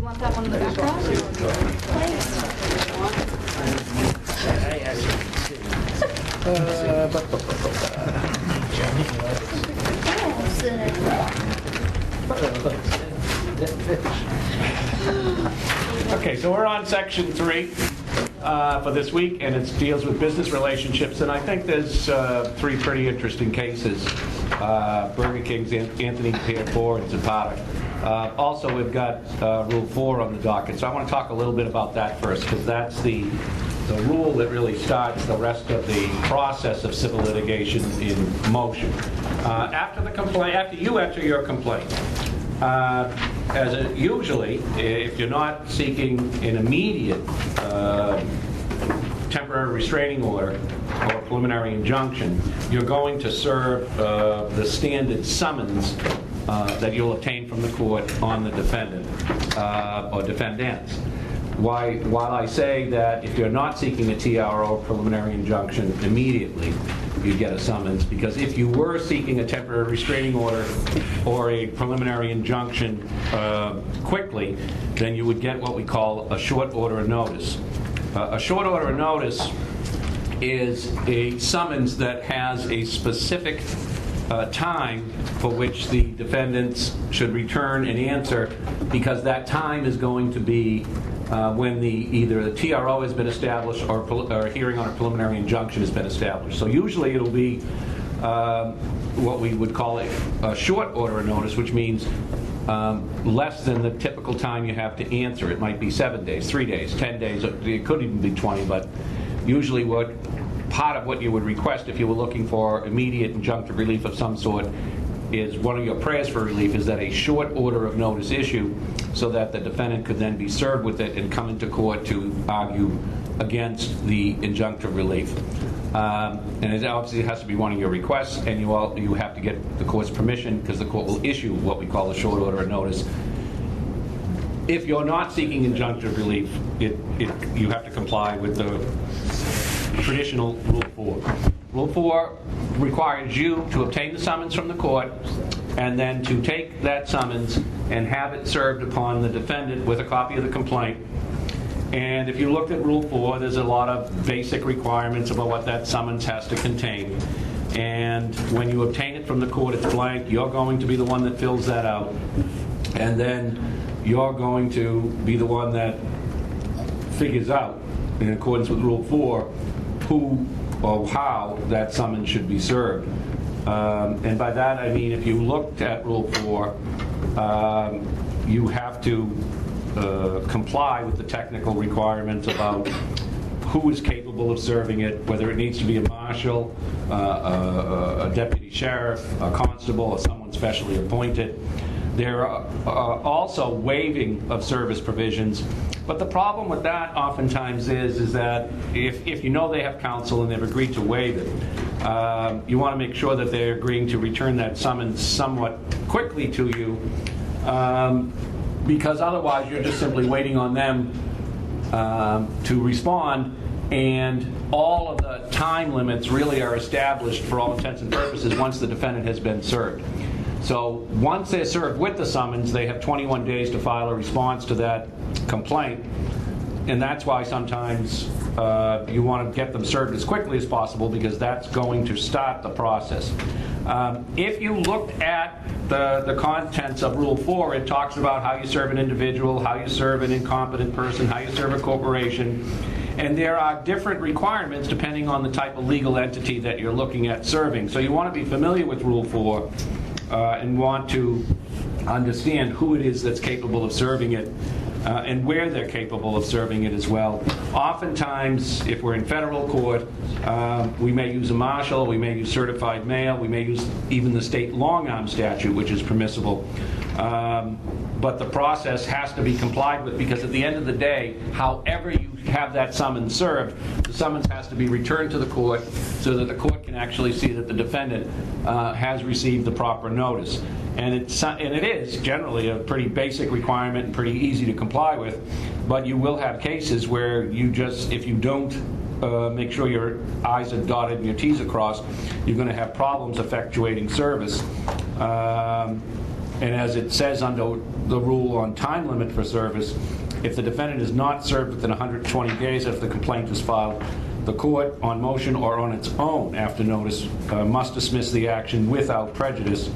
want that one in the background? Okay, so we're on section 3 for this week, and it deals with business relationships, and I think there's 3 pretty interesting cases. Burger King's Anthony Piedmore and Zapata. Also, we've got Rule 4 on the docket, so I want to talk a little bit about that first, because that's the rule that really starts the rest of the process of civil litigation in motion. After you enter your complaint, usually, if you're not seeking an immediate temporary restraining order or preliminary injunction, you're going to serve the standard summons that you'll obtain from the court on the defendant or defendants. While I say that if you're not seeking a TRO, preliminary injunction, immediately, you get a summons, because if you were seeking a temporary restraining order or a preliminary injunction quickly, then you would get what we call a short order of notice. A short order of notice is a summons that has a specific time for which the defendants should return an answer, because that time is going to be when either the TRO has been established or a hearing on a preliminary injunction has been established. So usually it'll be what we would call a short order of notice, which means less than the typical time you have to answer. It might be 7 days, 3 days, 10 days. It could even be 20, but usually part of what you would request if you were looking for immediate injunctive relief of some sort is one of your prayers for relief is that a short order of notice issue, so that the defendant could then be served with it and come into court to argue against the injunctive relief. And it obviously has to be one of your requests, and you have to get the court's permission, because the court will issue what we call a short order of notice. If you're not seeking injunctive relief, you have to comply with the traditional Rule 4. Rule 4 requires you to obtain the summons from the court and then to take that summons and have it served upon the defendant with a copy of the complaint. And if you looked at Rule 4, there's a lot of basic requirements about what that summons has to contain. And when you obtain it from the court, it's blank. You're going to be the one that fills that out. And then you're going to be the one that figures out, in accordance with Rule 4, who or how that summons should be served. And by that I mean, if you looked at Rule 4, you have to comply with the technical requirements about who is capable of serving it, whether it needs to be a marshal, a deputy sheriff, a constable, or someone specially appointed. There are also waiving of service provisions, but the problem with that oftentimes is that if you know they have counsel and they've agreed to waive it, you want to make sure that they're agreeing to return that summons somewhat quickly to you, because otherwise you're just simply waiting on them to respond, and all of the time limits really are established for all intents and purposes once the defendant has been served. So once they're served with the summons, they have 21 days to file a response to that complaint, and that's why sometimes you want to get them served as quickly as possible, because that's going to start the process. If you looked at the contents of Rule 4, it talks about how you serve an individual, how you serve an incompetent person, how you serve a corporation, and there are different requirements depending on the type of legal entity that you're looking at serving. So you want to be familiar with Rule 4 and want to understand who it is that's capable of serving it, and where they're capable of serving it as well. Oftentimes, if we're in federal court, we may use a marshal, we may use certified mail, we may use even the state long-arm statute, which is permissible. But the process has to be complied with, because at the end of the day, however you have that summons served, the summons has to be returned to the court so that the court can actually see that the defendant has received the proper notice. And it is generally a pretty basic requirement and pretty easy to comply with, but you will have cases where if you don't make sure your I's are dotted and your T's are crossed, you're going to have problems effectuating service. And as it says under the rule on time limit for service, if the defendant is not served within 120 days after the complaint is filed, the court, on motion or on its own after notice, must dismiss the action without prejudice.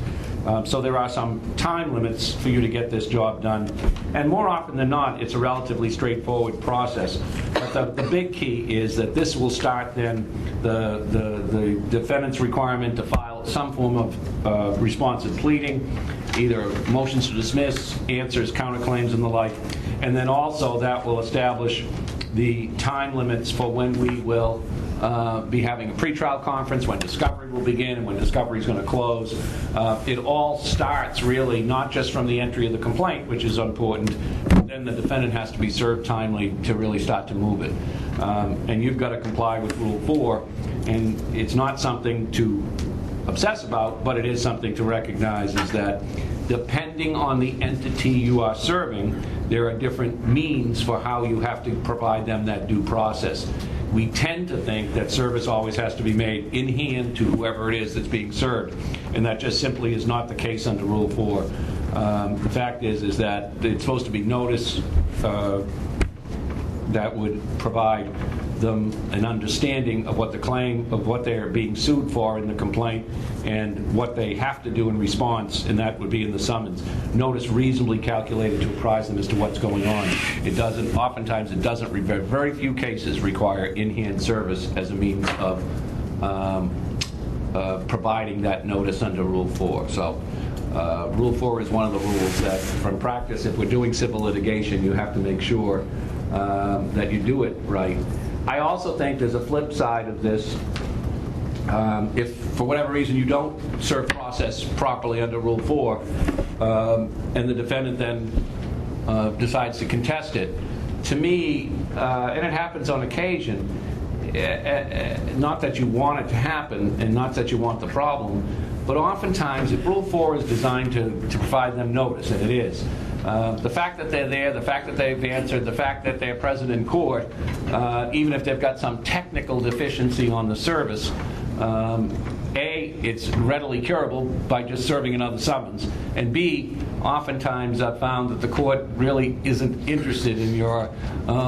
So there are some time limits for you to get this job done. And more often than not, it's a relatively straightforward process. But the big key is that this will start then the defendant's requirement to file some form of responsive pleading, either motions to dismiss, answers, counterclaims, and the like. And then also that will establish the time limits for when we will be having a pretrial conference, when discovery will begin, and when discovery is going to close. It all starts really not just from the entry of the complaint, which is important, but then the defendant has to be served timely to really start to move it. And you've got to comply with Rule 4, and it's not something to obsess about, but it is something to recognize, is that depending on the entity you are serving, there are different means for how you have to provide them that due process. We tend to think that service always has to be made in hand to whoever it is that's being served, and that just simply is not the case under Rule 4. The fact is that it's supposed to be notice that would provide them an understanding of what the claim, of what they're being sued for in the complaint, and what they have to do in response, and that would be in the summons. Notice reasonably calculated to apprise them as to what's going on. It doesn't, oftentimes it doesn't, very few cases require in-hand service as a means of providing that notice under Rule 4. So Rule 4 is one of the rules that, from practice, if we're doing civil litigation, you have to make sure that you do it right. I also think there's a flip side of this. If, for whatever reason, you don't serve process properly under Rule 4, and the defendant then decides to contest it, to me, and it happens on occasion, not that you want it to happen and not that you want the problem, but oftentimes if Rule 4 is designed to provide them notice, and it is, the fact that they're there, the fact that they've answered, the fact that they're present in court, even if they've got some technical deficiency on the service, A, it's readily curable by just serving another summons, and B, oftentimes I've found that the court really isn't interested in your,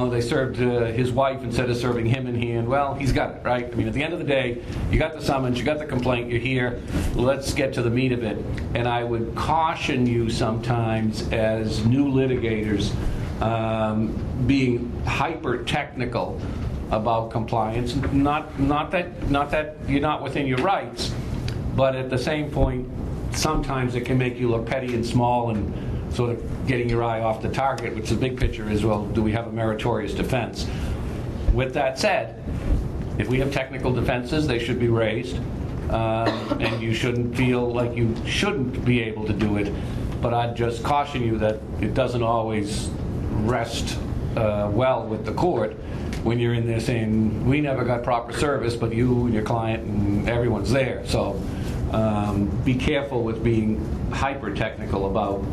they served his wife instead of serving him in hand. Well, he's got it, right? I mean, at the end of the day, you got the summons, you got the complaint, you're here, let's get to the meat of it. And I would caution you sometimes as new litigators being hyper-technical about compliance. Not that you're not within your rights, but at the same point, sometimes it can make you look petty and small and sort of getting your eye off the target, which the big picture is, well, do we have a meritorious defense? With that said, if we have technical defenses, they should be raised, and you shouldn't feel like you shouldn't be able to do it, but I'd just caution you that it doesn't always rest well with the court when you're in there saying, we never got proper service, but you and your client and everyone's there. So be careful with being hyper-technical about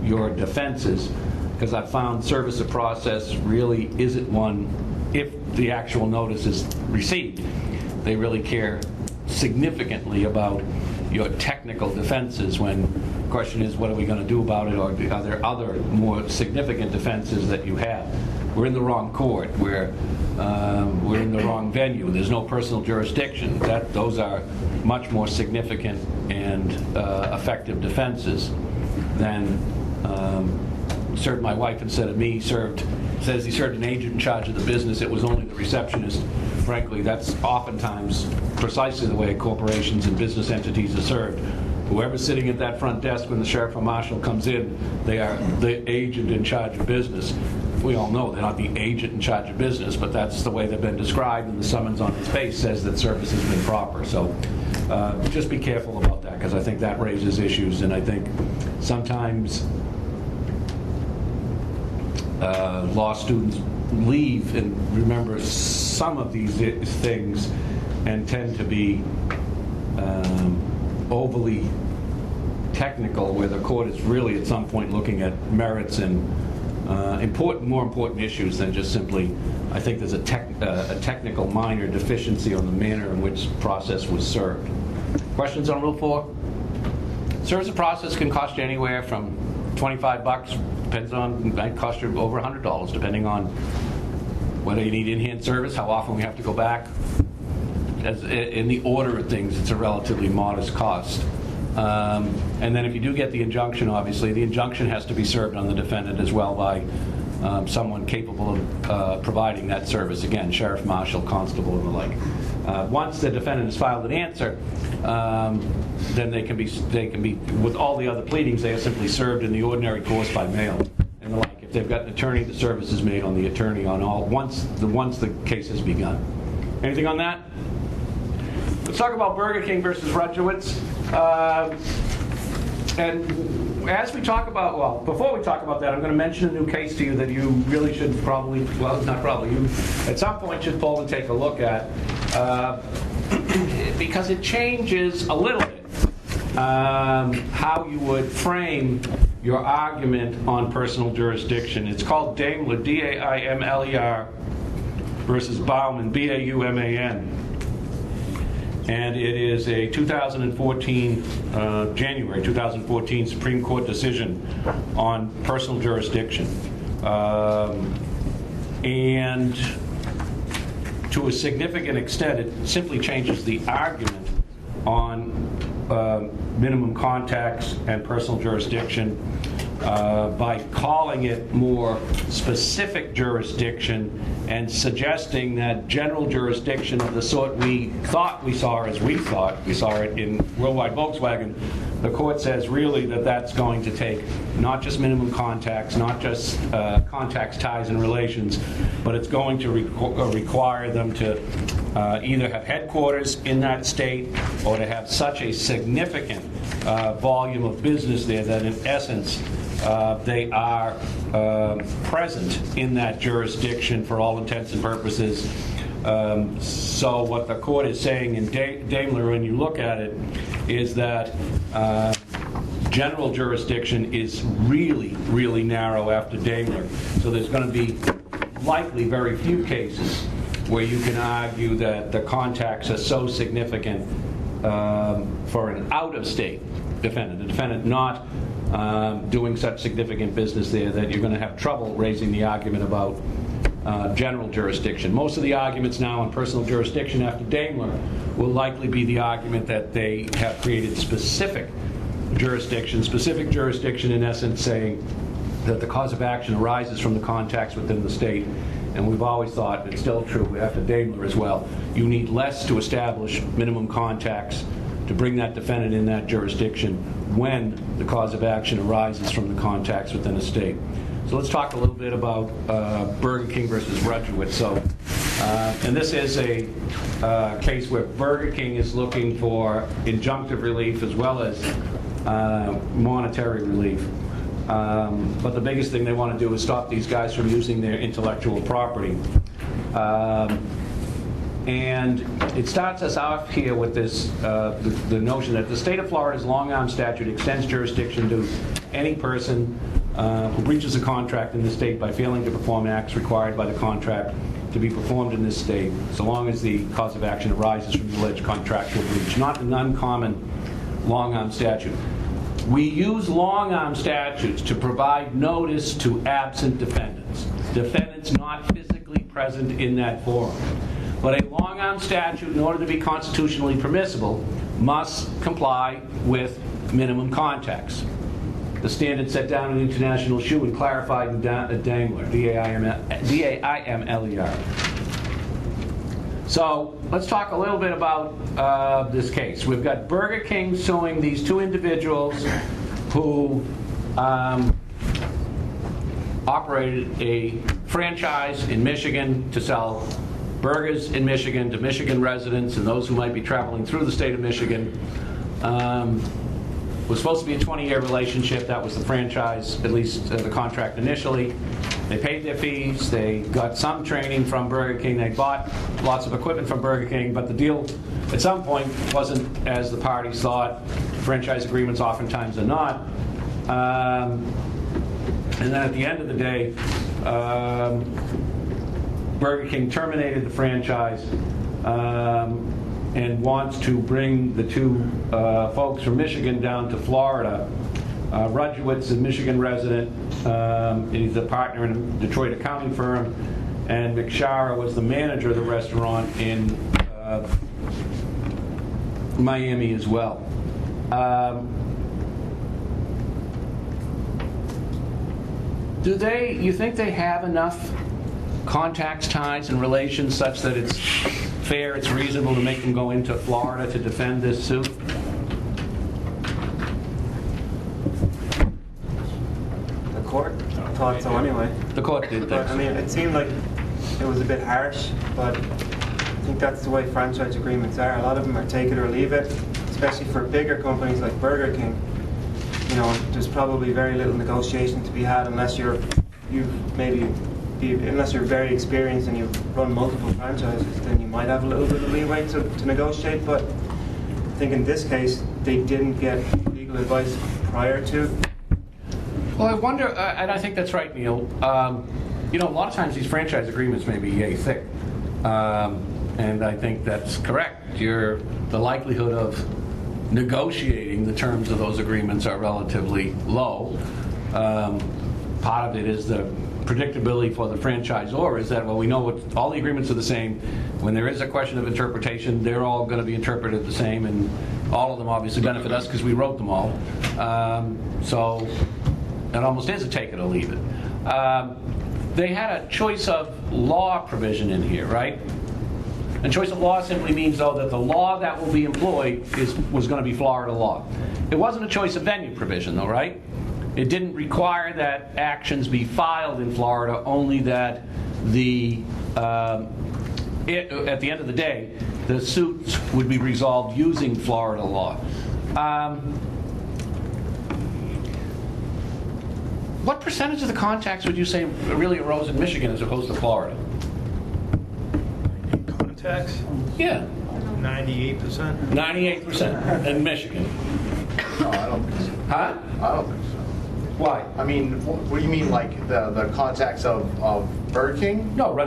your defenses, because I've found service of process really isn't one, if the actual notice is received, they really care significantly about your technical defenses, when the question is, what are we going to do about it, or are there other more significant defenses that you have? We're in the wrong court. We're in the wrong venue. There's no personal jurisdiction. Those are much more significant and effective defenses than served my wife instead of me. Says he served an agent in charge of the business. It was only the receptionist. Frankly, that's oftentimes precisely the way corporations and business entities are served. Whoever's sitting at that front desk when the sheriff or marshal comes in, they are the agent in charge of business. We all know they're not the agent in charge of business, but that's the way they've been described, and the summons on its face says that service has been proper. So just be careful about that, because I think that raises issues, and I think sometimes law students leave and remember some of these things and tend to be overly technical, where the court is really at some point looking at merits and more important issues than just simply, I think there's a technical minor deficiency on the manner in which process was served. Questions on Rule 4? Service of process can cost you anywhere from $25, depends on, it might cost you over $100, depending on whether you need in-hand service, how often we have to go back. In the order of things, it's a relatively modest cost. And then if you do get the injunction, obviously, the injunction has to be served on the defendant as well by someone capable of providing that service. Again, sheriff, marshal, constable, and the like. Once the defendant has filed an answer, then they can be, with all the other pleadings, they are simply served in the ordinary course by mail and the like. If they've got an attorney, the service is made on the attorney on all, once the case has begun. Anything on that? Let's talk about Burger King versus Rudgewitz. And as we talk about, well, before we talk about that, I'm going to mention a new case to you that you really should probably, well, not probably, you at some point should pull and take a look at, because it changes a little bit how you would frame your argument on personal jurisdiction. It's called Daimler, D-A-I-M-L-E-R, versus Bauman, B-A-U-M-A-N. And it is a 2014, January 2014 Supreme Court decision on personal jurisdiction. And to a significant extent, it simply changes the argument on minimum contacts and personal jurisdiction by calling it more specific jurisdiction and suggesting that general jurisdiction of the sort we thought we saw, as we thought we saw it in Worldwide Volkswagen, the court says really that that's going to take not just minimum contacts, not just contacts, ties, and relations, but it's going to require them to either have headquarters in that state or to have such a significant volume of business there that in essence they are present in that jurisdiction for all intents and purposes. So what the court is saying in Daimler, when you look at it, is that general jurisdiction is really, really narrow after Daimler. So there's going to be likely very few cases where you can argue that the contacts are so significant for an out-of-state defendant, a defendant not doing such significant business there, that you're going to have trouble raising the argument about general jurisdiction. Most of the arguments now on personal jurisdiction after Daimler will likely be the argument that they have created specific jurisdiction in essence saying that the cause of action arises from the contacts within the state. And we've always thought, it's still true after Daimler as well, you need less to establish minimum contacts to bring that defendant in that jurisdiction when the cause of action arises from the contacts within a state. So let's talk a little bit about Burger King versus Rudgewitz. So, and this is a case where Burger King is looking for injunctive relief as well as monetary relief. But the biggest thing they want to do is stop these guys from using their intellectual property. And it starts us off here with this, the notion that the state of Florida's long-arm statute extends jurisdiction to any person who breaches a contract in the state by failing to perform acts required by the contract to be performed in this state, so long as the cause of action arises from the alleged contractual breach. Not an uncommon long-arm statute. We use long-arm statutes to provide notice to absent defendants, defendants not physically present in that forum. But a long-arm statute, in order to be constitutionally permissible, must comply with minimum contacts. The standard set down in International Shoe and clarified in Daimler, D-A-I-M-L-E-R. So let's talk a little bit about this case. We've got Burger King suing these two individuals who operated a franchise in Michigan to sell burgers in Michigan to Michigan residents and those who might be traveling through the state of Michigan. It was supposed to be a 20-year relationship. That was the franchise, at least the contract initially. They paid their fees. They got some training from Burger King. They bought lots of equipment from Burger King, but the deal at some point wasn't as the parties thought. Franchise agreements oftentimes are not. And then at the end of the day, Burger King terminated the franchise and wants to bring the two folks from Michigan down to Florida. Rudgewitz, a Michigan resident, he's a partner in a Detroit accounting firm, and McShara was the manager of the restaurant in Miami as well. You think they have enough contacts, ties, and relations such that it's fair, it's reasonable to make them go into Florida to defend this suit? The court thought so anyway. The court did But that. I mean, it seemed like it was a bit harsh, but I think that's the way franchise agreements are. A lot of them are take it or leave it, especially for bigger companies like Burger King. You know, there's probably very little negotiation to be had unless you're very experienced and you've run multiple franchises. Then you might have a little bit of leeway to negotiate. But I think in this case, they didn't get legal advice prior to. Well, I wonder, and I think that's right, Neil. You know, a lot of times these franchise agreements may be yay thick, and I think that's correct. The likelihood of negotiating the terms of those agreements are relatively low. Part of it is the predictability for the franchisor is that, well, we know what all the agreements are the same. When there is a question of interpretation, they're all going to be interpreted the same, and all of them obviously benefit us because we wrote them all. So it almost is a take it or leave it. They had a choice of law provision in here, right? And choice of law simply means, though, that the law that will be employed was going to be Florida law. It wasn't a choice of venue provision, though, right? It didn't require that actions be filed in Florida, only that at the end of the day, the suits would be resolved using Florida law. What percentage of the contacts would you say really arose in Michigan as opposed to Florida? Contacts? Yeah. 98%. 98% in Michigan. No, I don't think so. Huh? I don't think so. Why? I mean, what do you mean, like the contacts of Burger King? No, we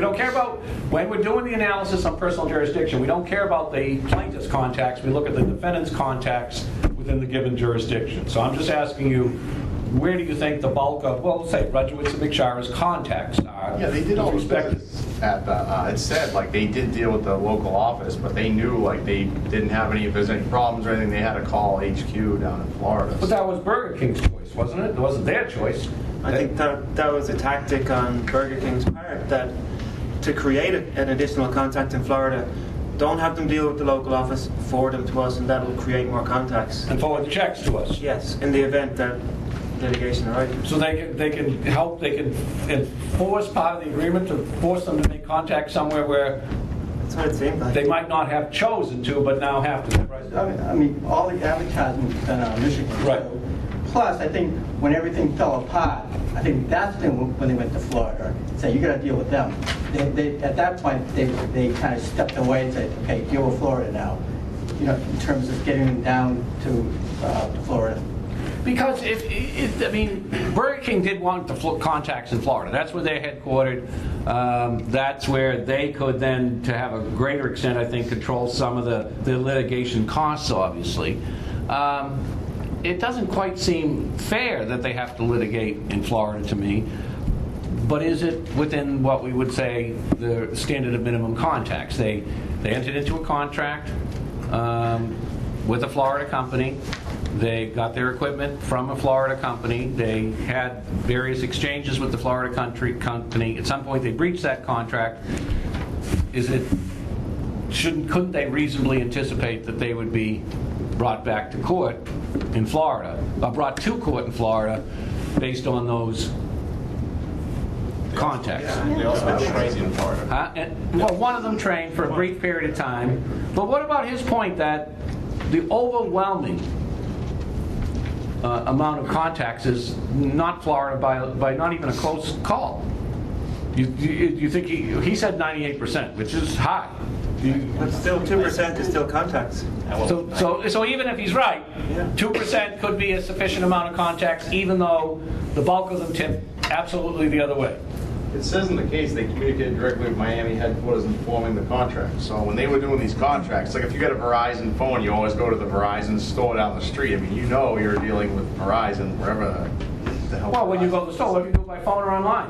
don't care about, when we're doing the analysis on personal jurisdiction, we don't care about the plaintiff's contacts, we look at the defendant's contacts within the given jurisdiction. So I'm just asking you, where do you think the bulk of, well, say, Rudgewitz and McShara's contacts are? Yeah, they did all the business at the, it said, like, they did deal with the local office, but they knew, like, they didn't have any, if there's any problems or anything, they had to call HQ down in Florida. But that was Burger King's choice, wasn't it? It wasn't their choice. I think that was a tactic on Burger King's part, that to create an additional contact in Florida, don't have them deal with the local office, forward them to us, and that will create more contacts. And forward the checks to us. Yes, in the event that litigation arises. So they can help, they can enforce part of the agreement to force them to make contact somewhere where That's what it seemed like. they might not have chosen to, but now have to. I mean, all the advertisements been on Michigan. Right. So, plus, I think when everything fell apart, I think that's when they went to Florida. Say, you got to deal with them. At that point, they kind of stepped away and said, okay, deal with Florida now. You know, in terms of getting them down to Florida. Because I mean, Burger King did want the contacts in Florida. That's where they're headquartered. That's where they could then, to have a greater extent, I think, control some of the litigation costs, obviously. It doesn't quite seem fair that they have to litigate in Florida to me. But is it within what we would say the standard of minimum contacts? They entered into a contract with a Florida company. They got their equipment from a Florida company. They had various exchanges with the Florida company. At some point, they breached that contract. Couldn't they reasonably anticipate that they would be brought back to court in Florida, brought to court in Florida, based on those contacts? Yeah, they also been trained in Florida. Well, one of them trained for a brief period of time. But what about his point that the overwhelming amount of contacts is not Florida by not even a close call? You think he said 98%, which is high. But still, 2% is still contacts. So even if he's right, Yeah. 2% could be a sufficient amount of contacts, even though the bulk of them tip absolutely the other way. It says in the case they communicated directly with Miami headquarters informing the contract. So when they were doing these contracts, like if you got a Verizon phone, you always go to the Verizon store down the street. I mean, you know you're dealing with Verizon wherever the hell. Well, when you go to Verizon the store, what if you do it by phone or online?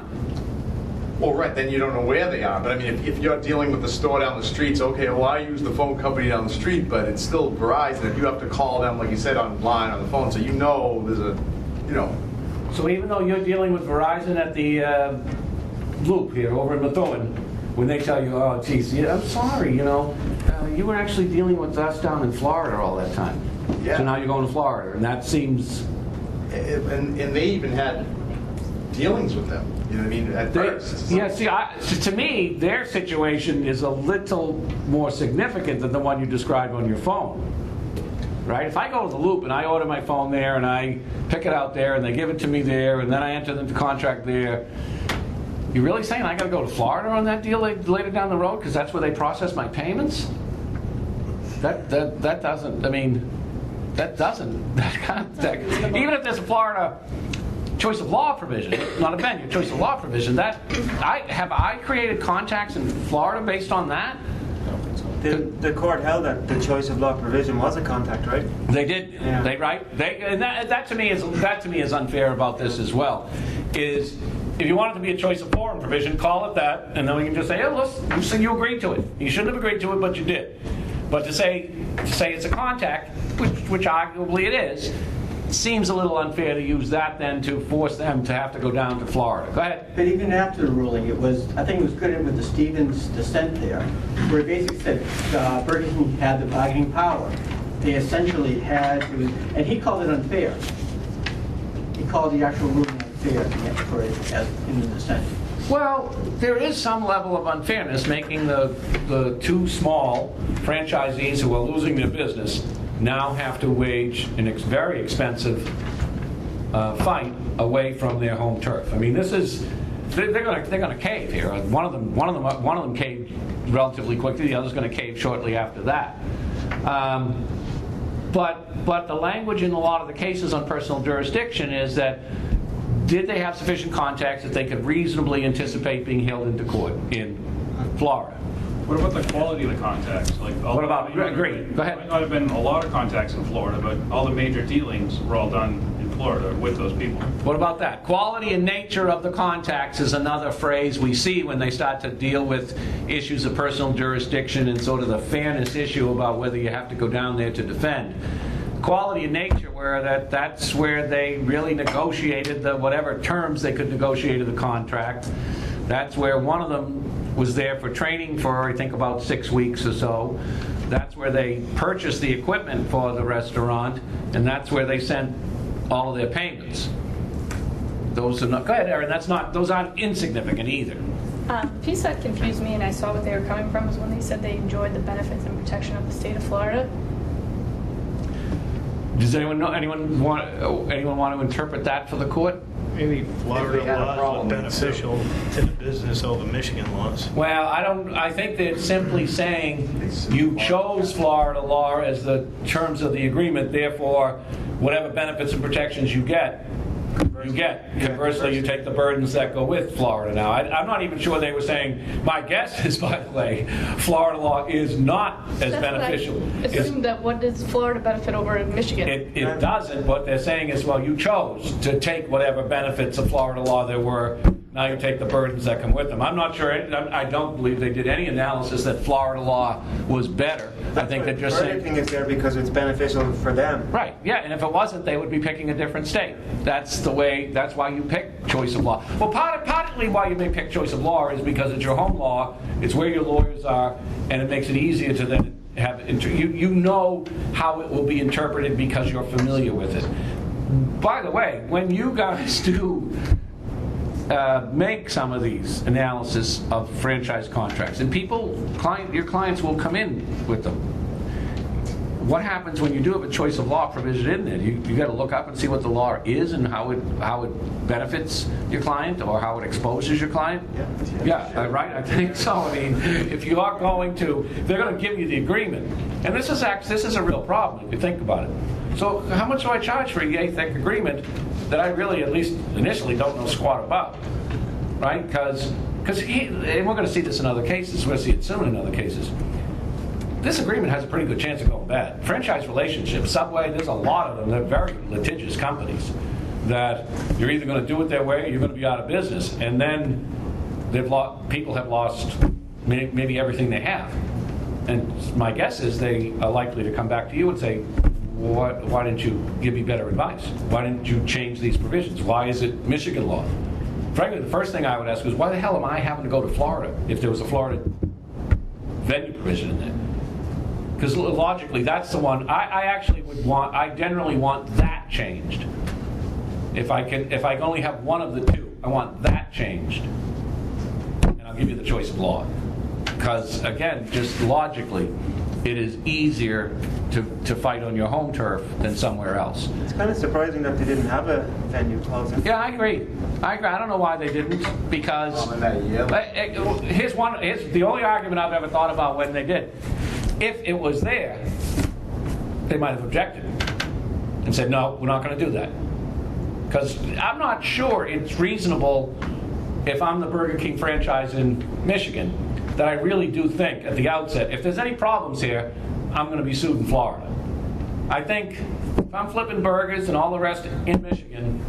Well, right, then you don't know where they are. But I mean, if you're dealing with the store down the street, it's okay, well, I use the phone company down the street, but it's still Verizon. If you have to call them, like you said, online on the phone, so you know there's a, you know. So even though you're dealing with Verizon at the Loop here over in Methuen, when they tell you, oh, geez, yeah, I'm sorry, you know, you were actually dealing with us down in Florida all that time. Yeah. So now you're going to Florida, and that seems... And they even had dealings with them. You know what I mean? At first. Yeah, see, to me, their situation is a little more significant than the one you described on your phone. Right? If I go to the Loop and I order my phone there and I pick it out there and they give it to me there and then I enter into contract there, you really saying I got to go to Florida on that deal later down the road because that's where they process my payments? That doesn't. I mean, that doesn't. Even if there's a Florida choice of law provision, not a venue, choice of law provision. That I created contacts in Florida based on that. The court held that the choice of law provision was a contact, right? They did. Yeah. They right. And that to me is unfair about this as well. Is if you want it to be a choice of forum provision, call it that, and then we can just say, oh, listen, you agreed to it. You shouldn't have agreed to it, but you did. But to say it's a contact, which arguably it is, seems a little unfair to use that then to force them to have to go down to Florida. Go ahead. But even after the ruling, I think it was good with the Stevens dissent there, where it basically said Burger King had the bargaining power. They essentially had, and he called it unfair. He called the actual ruling unfair as in the dissent. Well, there is some level of unfairness making the two small franchisees who are losing their business now have to wage a very expensive fight away from their home turf. I mean, this is they're going to cave here. One of them caved relatively quickly. The other's going to cave shortly after that. But the language in a lot of the cases on personal jurisdiction is that did they have sufficient contacts that they could reasonably anticipate being hailed into court in Florida? What about the quality of the contacts? Like, What about, agree, go ahead. There might not have been a lot of contacts in Florida, but all the major dealings were all done in Florida with those people. What about that? Quality and nature of the contacts is another phrase we see when they start to deal with issues of personal jurisdiction and sort of the fairness issue about whether you have to go down there to defend. Quality and nature, where that's where they really negotiated the whatever terms they could negotiate of the contract. That's where one of them was there for training for, I think, about 6 weeks or so. That's where they purchased the equipment for the restaurant, and that's where they sent all of their payments. Those are not, go ahead, Erin, those aren't insignificant either. The piece that confused me, and I saw what they were coming from, was when they said they enjoyed the benefits and protection of the state of Florida. Does anyone want to interpret that for the court? Maybe Florida They had a laws problem were with beneficial to the business over Michigan laws. Well, I think they're simply saying you chose Florida law as the terms of the agreement, therefore, whatever benefits and protections you get. Conversely, you take the burdens that go with Florida. Now, I'm not even sure they were saying, my guess is, by the way, Florida law is not as beneficial. I assume that what does Florida benefit over Michigan? It doesn't. What they're saying is, well, you chose to take whatever benefits of Florida law there were. Now you take the burdens that come with them. I'm not sure. I don't believe they did any analysis that Florida law was better. I think they're just saying... Burger King is there because it's beneficial for them. Right, yeah, and if it wasn't, they would be picking a different state. That's why you pick choice of law. Well, partly why you may pick choice of law is because it's your home law, it's where your lawyers are, and it makes it easier to then have... You know how it will be interpreted because you're familiar with it. By the way, when you guys do... make some of these analysis of franchise contracts, and your clients will come in with them. what happens when you do have a choice of law provision in there? You got to look up and see what the law is and how it benefits your client or how it exposes your client? Yeah, right? I think so. I mean, if you are going to, they're going to give you the agreement. And this is a real problem if you think about it. So how much do I charge for a yay thick agreement that I really, at least initially, don't know squat about? Right? Because and we're going to see this in other cases. We're going to see it soon in other cases. This agreement has a pretty good chance of going bad. Franchise relationships, Subway, there's a lot of them. They're very litigious companies that you're either going to do it their way or you're going to be out of business. And then people have lost maybe everything they have. And my guess is they are likely to come back to you and say, why didn't you give me better advice? Why didn't you change these provisions? Why is it Michigan law? Frankly, the first thing I would ask is, why the hell am I having to go to Florida if there was a Florida venue provision in there? Because logically, that's the one I generally want that changed. If I can only have one of the two, I want that changed. And I'll give you the choice of law. Because again, just logically, it is easier to fight on your home turf than somewhere else. It's kind of surprising that they didn't have a venue clause in. Yeah, I agree. I don't know why they didn't, because here's the only argument I've ever thought about when they did. If it was there, they might have objected and said, no, we're not going to do that. Because I'm not sure it's reasonable, if I'm the Burger King franchise in Michigan, that I really do think at the outset, if there's any problems here, I'm going to be sued in Florida. I think if I'm flipping burgers and all the rest in Michigan,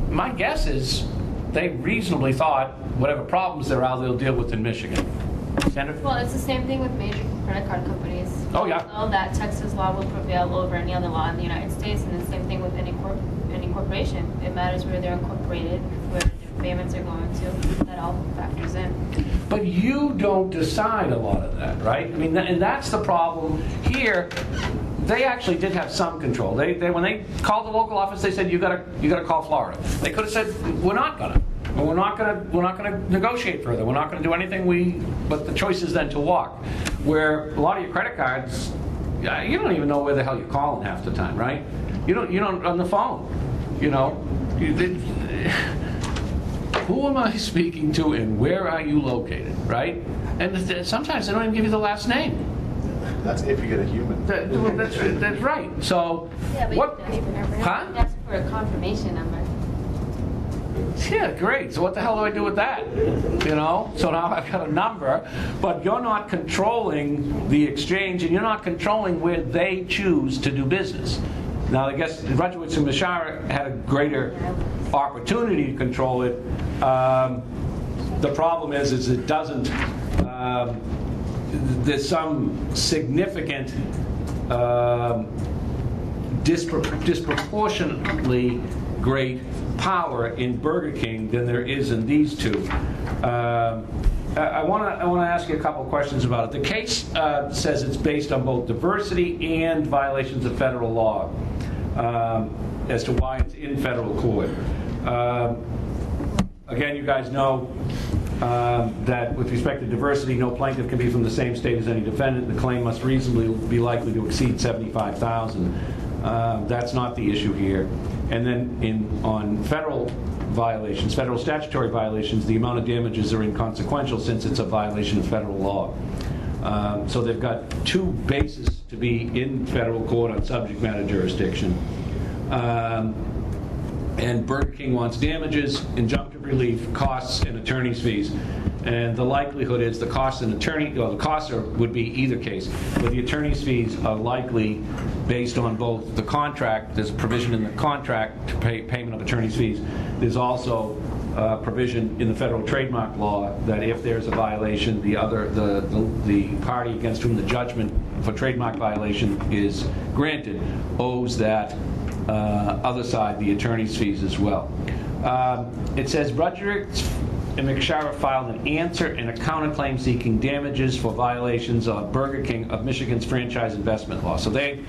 my guess is they reasonably thought whatever problems there are, they'll deal with in Michigan. Senator? Well, it's the same thing with major credit card companies. Oh, yeah. All that Texas law will prevail over any other law in the United States, and the same thing with any corporation. It matters where they're incorporated, where their payments are going to. That all factors in. But you don't decide a lot of that, right? I mean, and that's the problem here. They actually did have some control. They when they called the local office, they said you got to call Florida. They could have said we're not gonna. We're not going to negotiate further. We're not going to do anything. But the choice is then to walk. Where a lot of your credit cards, you don't even know where the hell you're calling half the time, right? You don't on the phone. You know, who am I speaking to and where are you located, right? And sometimes they don't even give you the last name. That's if you get a human. That's right. So Yeah, but what? you don't even ever Huh? ask for a confirmation number. Yeah, great. So what the hell do I do with that? You know? So now I've got a number, but you're not controlling the exchange and you're not controlling where they choose to do business. Now, I guess Rudgewitz and Mishara had a greater opportunity to control it. The problem is it doesn't, there's some significant disproportionately great power in Burger King than there is in these two. I want to ask you a couple questions about it. The case says it's based on both diversity and violations of federal law as to why it's in federal court. Again, you guys know that with respect to diversity, no plaintiff can be from the same state as any defendant. The claim must reasonably be likely to exceed $75,000. That's not the issue here. And then on federal violations, federal statutory violations, the amount of damages are inconsequential since it's a violation of federal law. So they've got two bases to be in federal court on subject matter jurisdiction. And Burger King wants damages, injunctive relief, costs, and attorney's fees. And the likelihood is the costs would be either case, but the attorney's fees are likely based on both the contract. There's a provision in the contract to pay payment of attorney's fees. There's also a provision in the federal trademark law that if there's a violation, the party against whom the judgment for trademark violation is granted owes that other side the attorney's fees as well. It says Rudgewitz and McShara filed an answer and a counterclaim seeking damages for violations of Burger King of Michigan's franchise investment law. So they,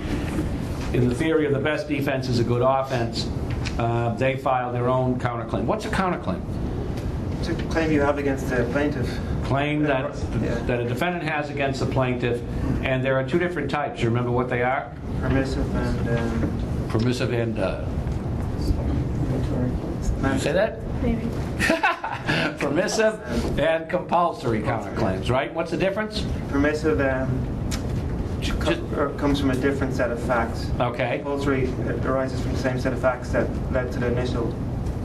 in the theory of the best defense is a good offense, they filed their own counterclaim. What's a counterclaim? It's a claim you have against the plaintiff. claim that a defendant has against the plaintiff, and there are two different types. You remember what they are? Permissive and Permissive and... Did you say that? Maybe. Permissive and compulsory counterclaims, right? What's the difference? permissive comes from a different set of facts. Okay. Compulsory arises from the same set of facts that led to the initial.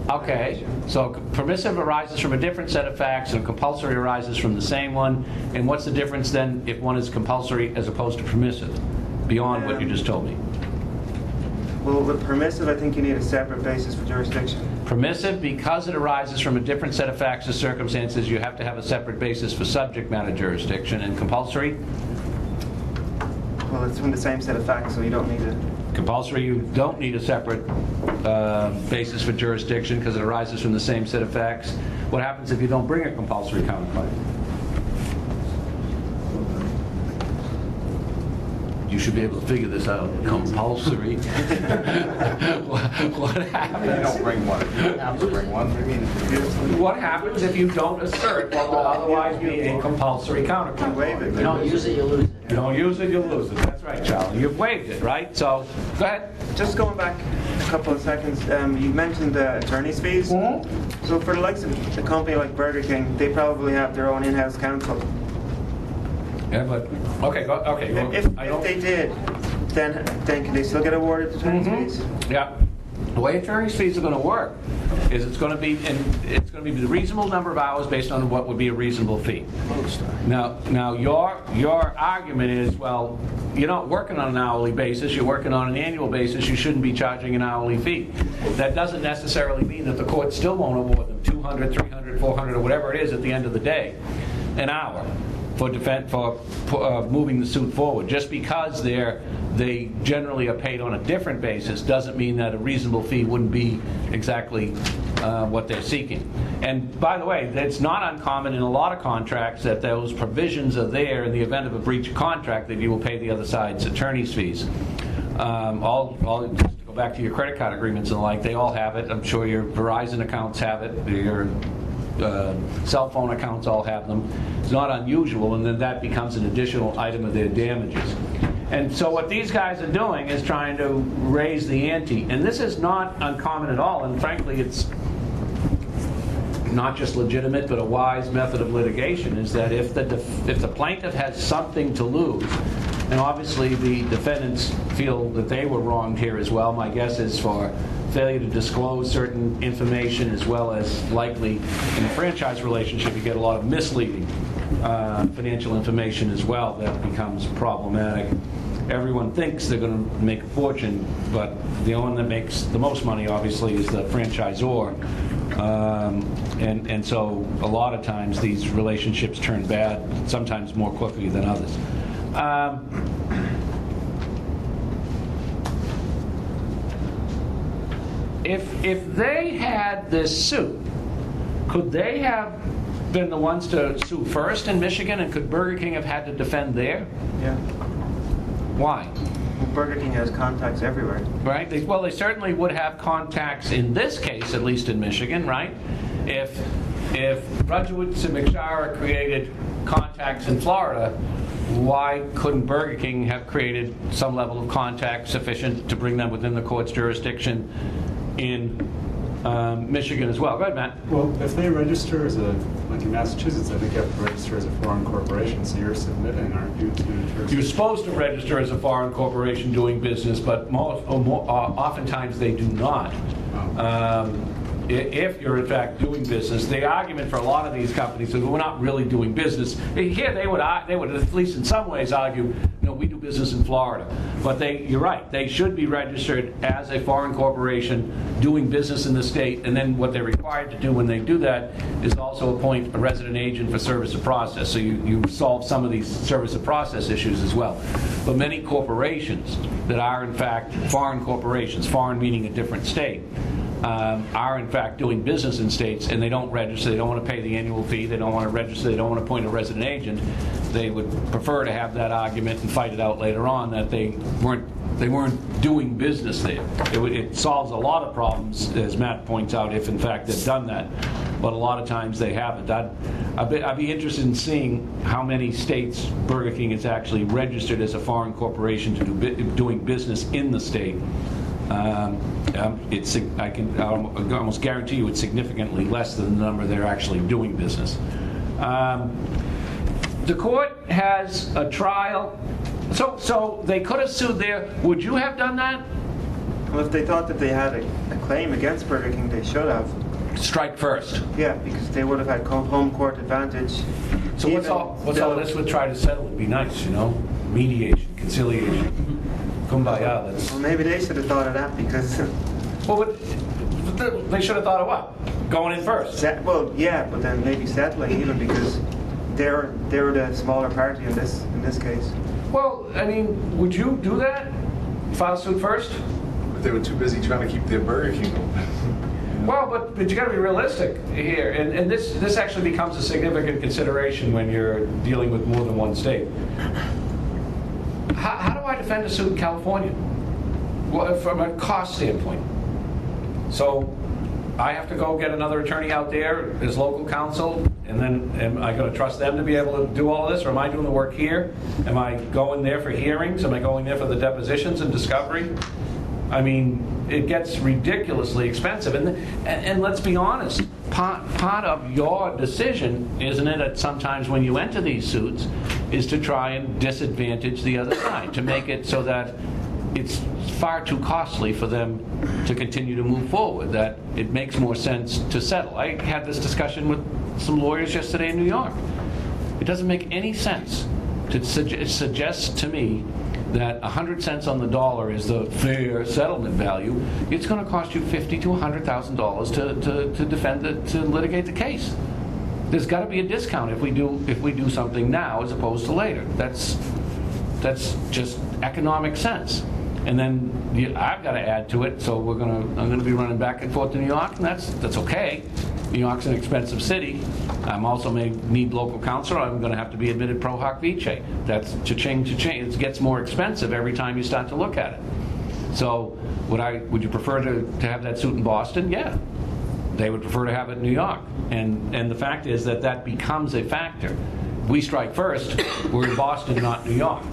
Okay, so permissive arises from a different set of facts and compulsory arises from the same one. And what's the difference then if one is compulsory as opposed to permissive, beyond what you just told me? Well, with permissive, I think you need a separate basis for jurisdiction. Permissive, because it arises from a different set of facts and circumstances, you have to have a separate basis for subject matter jurisdiction. And compulsory? Well, it's from the same set of facts, so you don't need it. Compulsory, you don't need a separate basis for jurisdiction because it arises from the same set of facts. What happens if you don't bring a compulsory counterclaim? You should be able to figure this out. Compulsory. What happens? You don't bring one. You don't have to bring one. I mean, What happens if you don't assert what will otherwise be a compulsory counterclaim? Waive it. You don't use it, you lose it. You don't use it, you lose it. That's right, Charlie. You've waived it, right? So, go ahead. Just going back a couple of seconds, you mentioned attorney's fees. So for the likes of a company like Burger King, they probably have their own in-house counsel. Yeah, but okay, okay. Well, If they did, then can they still get awarded attorney's fees? Yeah. The way attorney's fees are going to work is it's going to be the reasonable number of hours based on what would be a reasonable fee. Now your argument is, well, you're not working on an hourly basis, you're working on an annual basis, you shouldn't be charging an hourly fee. That doesn't necessarily mean that the court still won't award them 200, 300, 400, or whatever it is at the end of the day, an hour for moving the suit forward. Just because they generally are paid on a different basis doesn't mean that a reasonable fee wouldn't be exactly what they're seeking. And by the way, it's not uncommon in a lot of contracts that those provisions are there in the event of a breach of contract that you will pay the other side's attorney's fees. Just to go back to your credit card agreements and the like, they all have it. I'm sure your Verizon accounts have it. Your cell phone accounts all have them. It's not unusual, and then that becomes an additional item of their damages. And so what these guys are doing is trying to raise the ante. And this is not uncommon at all, and frankly it's not just legitimate but a wise method of litigation, is that if the plaintiff has something to lose, and obviously the defendants feel that they were wronged here as well, my guess is for failure to disclose certain information, as well as likely in a franchise relationship you get a lot of misleading financial information as well that becomes problematic. Everyone thinks they're going to make a fortune, but the one that makes the most money obviously is the franchisor. And so a lot of times these relationships turn bad, sometimes more quickly than others. If they had this suit, could they have been the ones to sue first in Michigan, and could Burger King have had to defend there? Yeah. Why? Well, Burger King has contacts everywhere. Right? Well, they certainly would have contacts in this case, at least in Michigan, right? If Rudgewitz and McShire created contacts in Florida, why couldn't Burger King have created some level of contact sufficient to bring them within the court's jurisdiction in Michigan as well? Go ahead, Matt. Well, if they register as like in Massachusetts, I think you have to register as a foreign corporation, so you're submitting, aren't you, to jurisdiction? You're supposed to register as a foreign corporation doing business, but oftentimes they do not. If you're in fact doing business, the argument for a lot of these companies is we're not really doing business. Here they would at least in some ways argue, no, we do business in Florida. But you're right, they should be registered as a foreign corporation doing business in the state, and then what they're required to do when they do that is also appoint a resident agent for service of process. So you solve some of these service of process issues as well. But many corporations that are in fact foreign corporations, foreign meaning a different state, are in fact doing business in states and they don't register, they don't want to pay the annual fee, they don't want to register, they don't want to appoint a resident agent, they would prefer to have that argument and fight it out later on that they weren't doing business there. It solves a lot of problems, as Matt points out, if in fact they've done that, but a lot of times they haven't. I'd be interested in seeing how many states Burger King is actually registered as a foreign corporation to do doing business in the state. I can almost guarantee you it's significantly less than the number they're actually doing business. The court has a trial, so they could have sued there. Would you have done that? Well, if they thought that they had a claim against Burger King, they should have. Strike first. Yeah, because they would have had home court advantage. So what's all this would try to settle? It'd be nice, you know? Mediation, conciliation. Kumbaya, let's... Well, maybe they should have thought of that because... Well, but they should have thought of what? Going in first? Well, yeah, but then maybe settling even because they're the smaller party in this case. Well, I mean, would you do that? File suit first? But they were too busy trying to keep their Burger King open. Well, but you got to be realistic here, and this actually becomes a significant consideration when you're dealing with more than one state. How do I defend a suit in California? Well, from a cost standpoint. So I have to go get another attorney out there as local counsel, and then am I going to trust them to be able to do all this, or am I doing the work here? Am I going there for hearings? Am I going there for the depositions and discovery? I mean, it gets ridiculously expensive. And let's be honest, part of your decision, isn't it, at sometimes when you enter these suits, is to try and disadvantage the other side, to make it so that it's far too costly for them to continue to move forward, that it makes more sense to settle. I had this discussion with some lawyers yesterday in New York. It doesn't make any sense to suggest to me that 100 cents on the dollar is the fair settlement value. It's going to cost you $50,000 to $100,000 to defend to litigate the case. There's got to be a discount if we do something now as opposed to later. That's just economic sense. And then I've got to add to it. So I'm going to be running back and forth to New York, and that's okay. New York's an expensive city. I'm also may need local counsel. I'm going to have to be admitted pro hoc vice. That's cha-ching. It gets more expensive every time you start to look at it. So would you prefer to have that suit in Boston? Yeah. They would prefer to have it in New York. And the fact is that becomes a factor. We strike first. We're in Boston, not New York.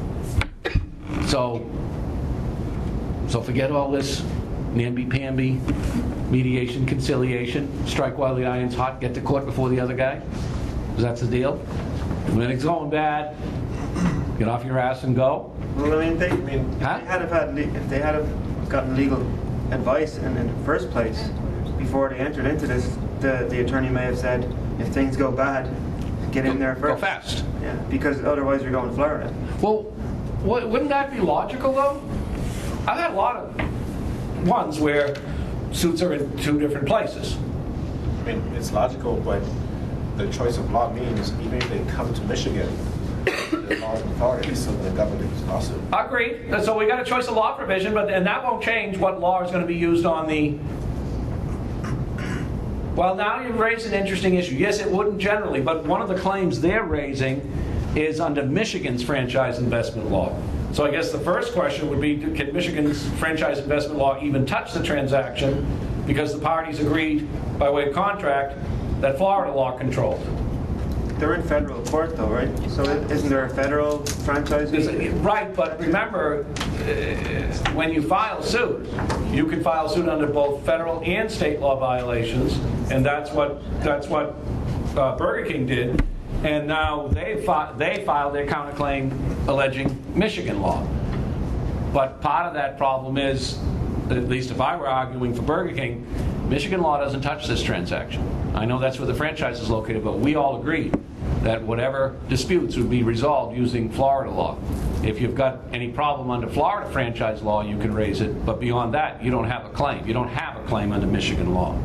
So forget all this namby-pamby, mediation, conciliation, strike while the iron's hot, get to court before the other guy. Because that's the deal. When it's going bad, get off your ass and go. Well, if they had have gotten legal advice in the first place before they entered into this, the attorney may have said, if things go bad, get in there first. Go fast. Yeah, because otherwise you're going to Florida. Well, wouldn't that be logical, though? I've had a lot of ones where suits are in two different places. I mean, it's logical, but the choice of law means even if they come to Michigan, the laws in Florida is still the governor's lawsuit. Agreed. So we got a choice of law provision, and that won't change what law is going to be used on the... Well, now you've raised an interesting issue. Yes, it wouldn't generally, but one of the claims they're raising is under Michigan's franchise investment law. So I guess the first question would be, can Michigan's franchise investment law even touch the transaction because the parties agreed by way of contract that Florida law controlled? They're in federal court though, right? So isn't there a federal franchise? Right, but remember, when you file suit, you can file suit under both federal and state law violations, and that's what Burger King did. And now they filed their counterclaim alleging Michigan law. But part of that problem is, at least if I were arguing for Burger King, Michigan law doesn't touch this transaction. I know that's where the franchise is located, but we all agreed that whatever disputes would be resolved using Florida law. If you've got any problem under Florida franchise law, you can raise it, but beyond that, you don't have a claim. You don't have a claim under Michigan law.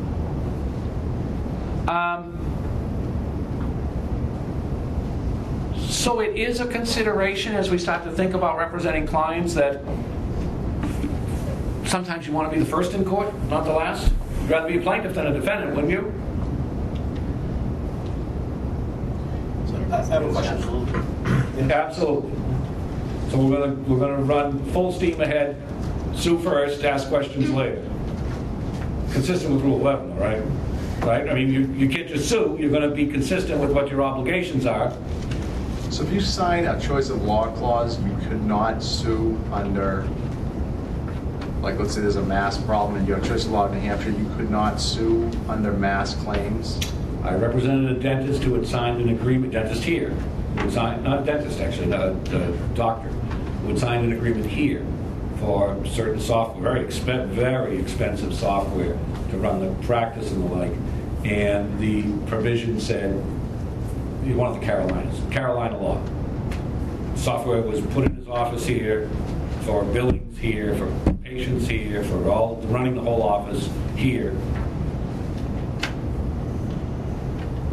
So it is a consideration as we start to think about representing clients that sometimes you want to be the first in court, not the last. rather be a plaintiff than a defendant, wouldn't you? I have a question. Absolutely. So we're gonna run full steam ahead, sue first, ask questions later. Consistent with Rule 11, all right? Right? I mean, you can't just sue, you're gonna be consistent with what your obligations are. So if you sign a choice of law clause, you could not sue under, like, let's say there's a mass problem and you have choice of law in New Hampshire, you could not sue under mass claims? I represented a dentist who had signed an agreement, dentist here, who had signed, not a dentist actually, the doctor, who had signed an agreement here for certain software, very expensive software to run the practice and the like. And the provision said, one of the Carolina law. Software was put in his office here, for billings here, for patients here, for all, running the whole office here.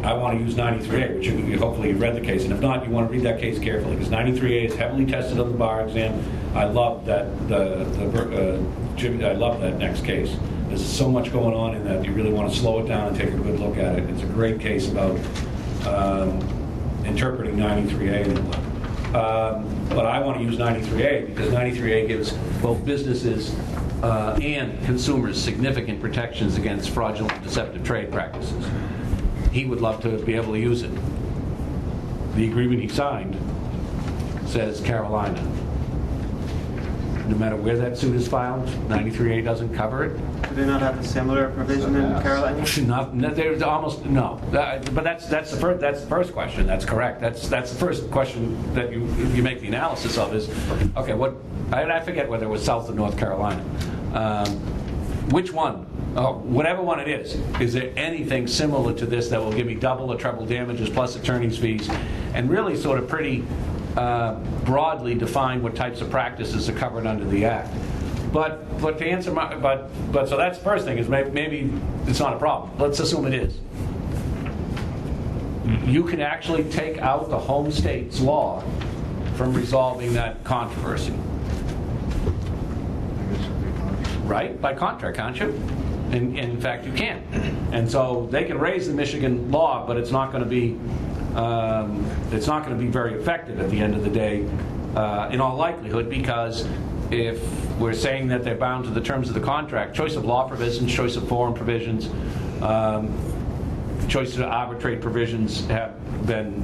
I want to use 93A, which hopefully you read the case, and if not, you want to read that case carefully, because 93A is heavily tested on the bar exam. I love that I love that next case. There's so much going on in that you really want to slow it down and take a good look at it. It's a great case about interpreting 93A. But I want to use 93A because 93A gives both businesses and consumers significant protections against fraudulent, deceptive trade practices. He would love to be able to use it. The agreement he signed says Carolina. No matter where that suit is filed, 93A doesn't cover it. Do they not have a similar provision in Carolina? There's almost no. But that's the first question. That's correct. That's the first question that you make the analysis of is, okay, what? I forget whether it was South or North Carolina. Which one? Whatever one it is there anything similar to this that will give me double or treble damages plus attorney's fees, and really sort of pretty broadly define what types of practices are covered under the Act? But to answer my, but so that's the first thing is maybe it's not a problem. Let's assume it is. You can actually take out the home state's law from resolving that controversy. Right? By contract, can't you? In fact, you can't. And so they can raise the Michigan law, but it's not going to be very effective at the end of the day, in all likelihood, because if we're saying that they're bound to the terms of the contract, choice of law provisions, choice of forum provisions, choice of arbitrate provisions have been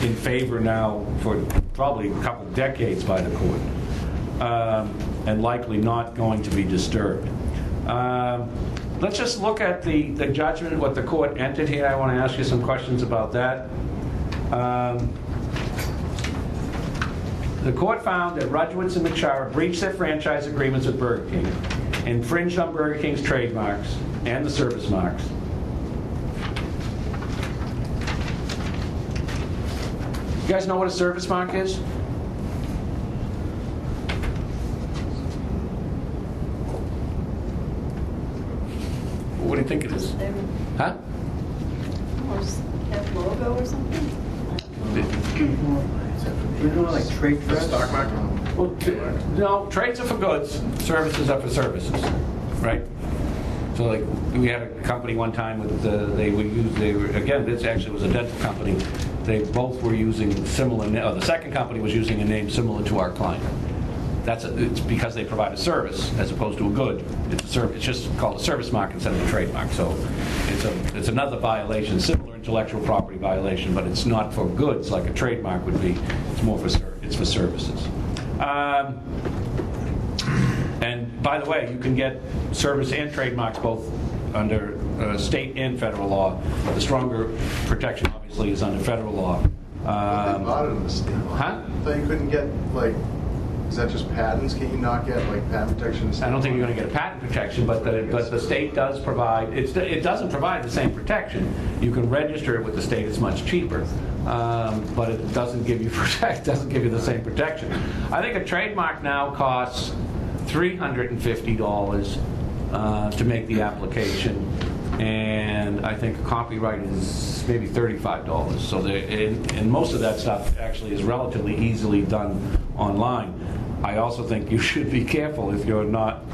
in favor now for probably a couple decades by the court, and likely not going to be disturbed. Let's just look at the judgment, what the court entered here. I want to ask you some questions about that. The court found that Rudgewitz and McShara breached their franchise agreements with Burger King, infringed on Burger King's trademarks and the service marks. You guys know what a service mark is? What do you think it is? Huh? Or that logo or something? We're doing like trade dress? Stock market? Well, no, trades are for goods, services are for services, right? So like, we had a company one time with, again, this actually was a dental company. They both were using similar, the second company was using a name similar to our client. It's because they provide a service as opposed to a good. It's just called a service mark instead of a trademark. So it's another violation, similar intellectual property violation, but it's not for goods like a trademark would be. It's more for services. And by the way, you can get service and trademarks both under state and federal law. The stronger protection, obviously, is under federal law. They bought it in the state law. Huh? So you couldn't get, like, is that just patents? Can you not get, like, patent protection? I don't think you're going to get a patent protection, but the state does provide. It doesn't provide the same protection. You can register it with the state; it's much cheaper, but it doesn't give you doesn't give you the same protection. I think a trademark now costs $350 to make the application, and I think a copyright is maybe $35. So and most of that stuff actually is relatively easily done online. I also think you should be careful if you're not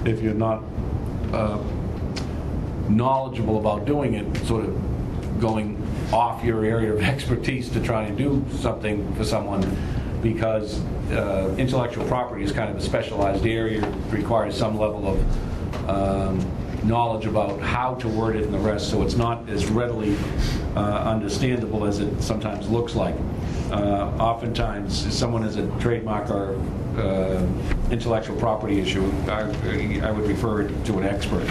knowledgeable about doing it, sort of going off your area of expertise to try and do something for someone, because intellectual property is kind of a specialized area. It requires some level of knowledge about how to word it and the rest, so it's not as readily understandable as it sometimes looks like. Oftentimes, if someone has a trademark or intellectual property issue, I would refer it to an expert.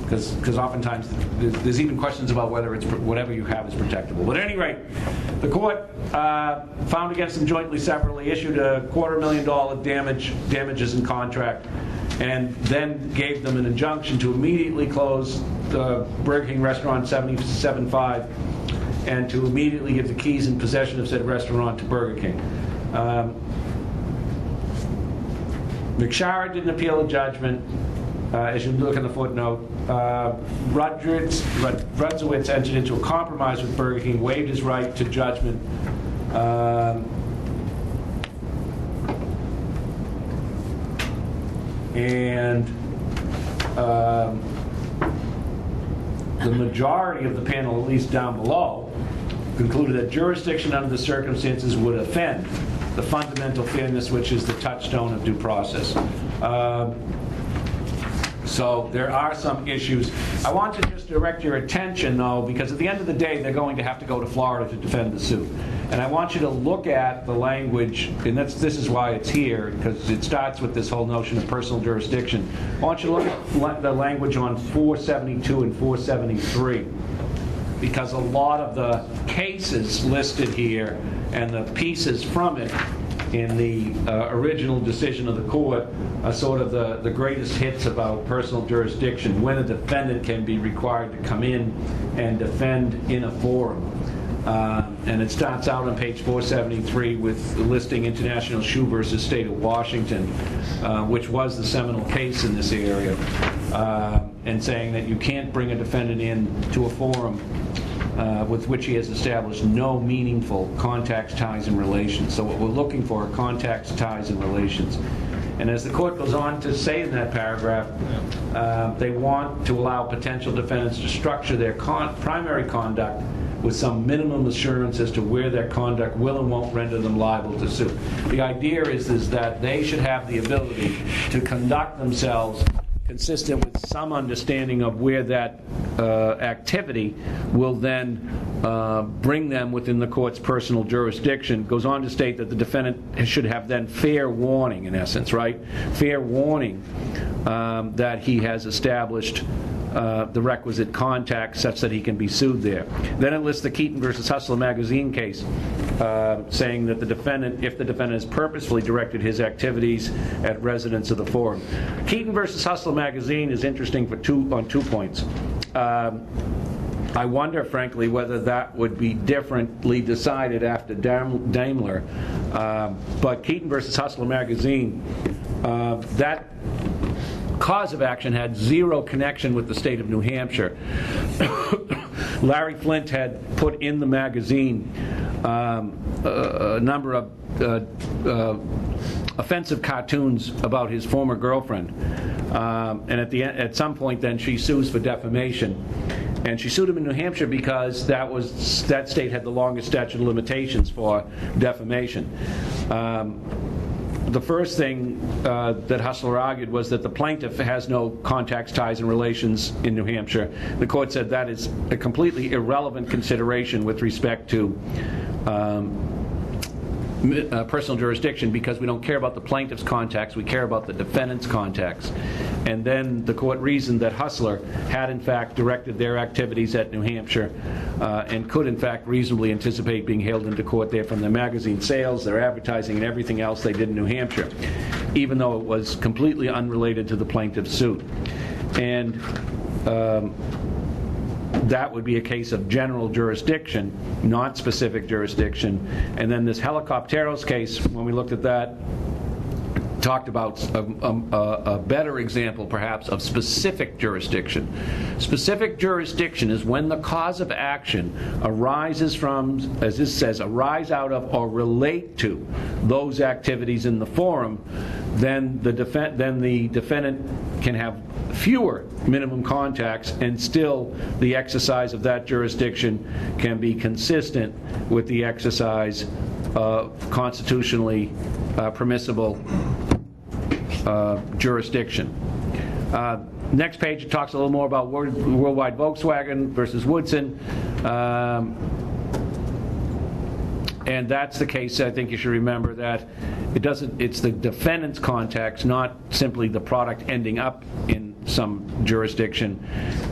Because oftentimes there's even questions about whether it's whatever you have is protectable. But at any rate, the court found against them jointly, separately, issued a $250,000 damages in contract, and then gave them an injunction to immediately close the Burger King restaurant 775 and to immediately give the keys and possession of said restaurant to Burger King. McShara didn't appeal the judgment. As you look in the footnote, Rudzowitz entered into a compromise with Burger King, waived his right to judgment, and the majority of the panel, at least down below, concluded that jurisdiction under the circumstances would offend the fundamental fairness, which is the touchstone of due process. So there are some issues. I want to just direct your attention, though, because at the end of the day, they're going to have to go to Florida to defend the suit. And I want you to look at the language, and this is why it's here, because it starts with this whole notion of personal jurisdiction. I want you to look at the language on 472 and 473, because a lot of the cases listed here and the pieces from it in the original decision of the court are sort of the greatest hits about personal jurisdiction, when a defendant can be required to come in and defend in a forum. And it starts out on page 473 with listing International Shoe versus State of Washington, which was the seminal case in this area, and saying that you can't bring a defendant in to a forum with which he has established no meaningful contacts, ties, and relations. So what we're looking for are contacts, ties, and relations. And as the court goes on to say in that paragraph, they want to allow potential defendants to structure their primary conduct with some minimum assurance as to where their conduct will and won't render them liable to sue. The idea is that they should have the ability to conduct themselves consistent with some understanding of where that activity will then bring them within the court's personal jurisdiction. Goes on to state that the defendant should have then fair warning, in essence, right? Fair warning that he has established the requisite contact such that he can be sued there. Then it lists the Keaton versus Hustler magazine case, saying that the defendant, if the defendant has purposefully directed his activities at residents of the forum. Keaton versus Hustler magazine is interesting on 2 points. I wonder, frankly, whether that would be differently decided after Daimler. But Keaton versus Hustler magazine, that cause of action had zero connection with the state of New Hampshire. Larry Flint had put in the magazine a number of offensive cartoons about his former girlfriend, and at some point then she sues for defamation. And she sued him in New Hampshire because that state had the longest statute of limitations for defamation. The first thing that Hustler argued was that the plaintiff has no contacts, ties, and relations in New Hampshire. The court said that is a completely irrelevant consideration with respect to personal jurisdiction, because we don't care about the plaintiff's contacts, we care about the defendant's contacts. And then the court reasoned that Hustler had in fact directed their activities at New Hampshire and could in fact reasonably anticipate being hailed into court there from their magazine sales, their advertising, and everything else they did in New Hampshire, even though it was completely unrelated to the plaintiff's suit. And that would be a case of general jurisdiction, not specific jurisdiction. And then this Helicopteros case, when we looked at that, talked about a better example, perhaps, of specific jurisdiction. Specific jurisdiction is when the cause of action arises from, as this says, arise out of or relate to those activities in the forum. Then the defendant can have fewer minimum contacts, and still the exercise of that jurisdiction can be consistent with the exercise of constitutionally permissible jurisdiction. Next page, it talks a little more about Worldwide Volkswagen versus Woodson. And that's the case. I think you should remember that it's the defendant's contacts, not simply the product ending up in some jurisdiction.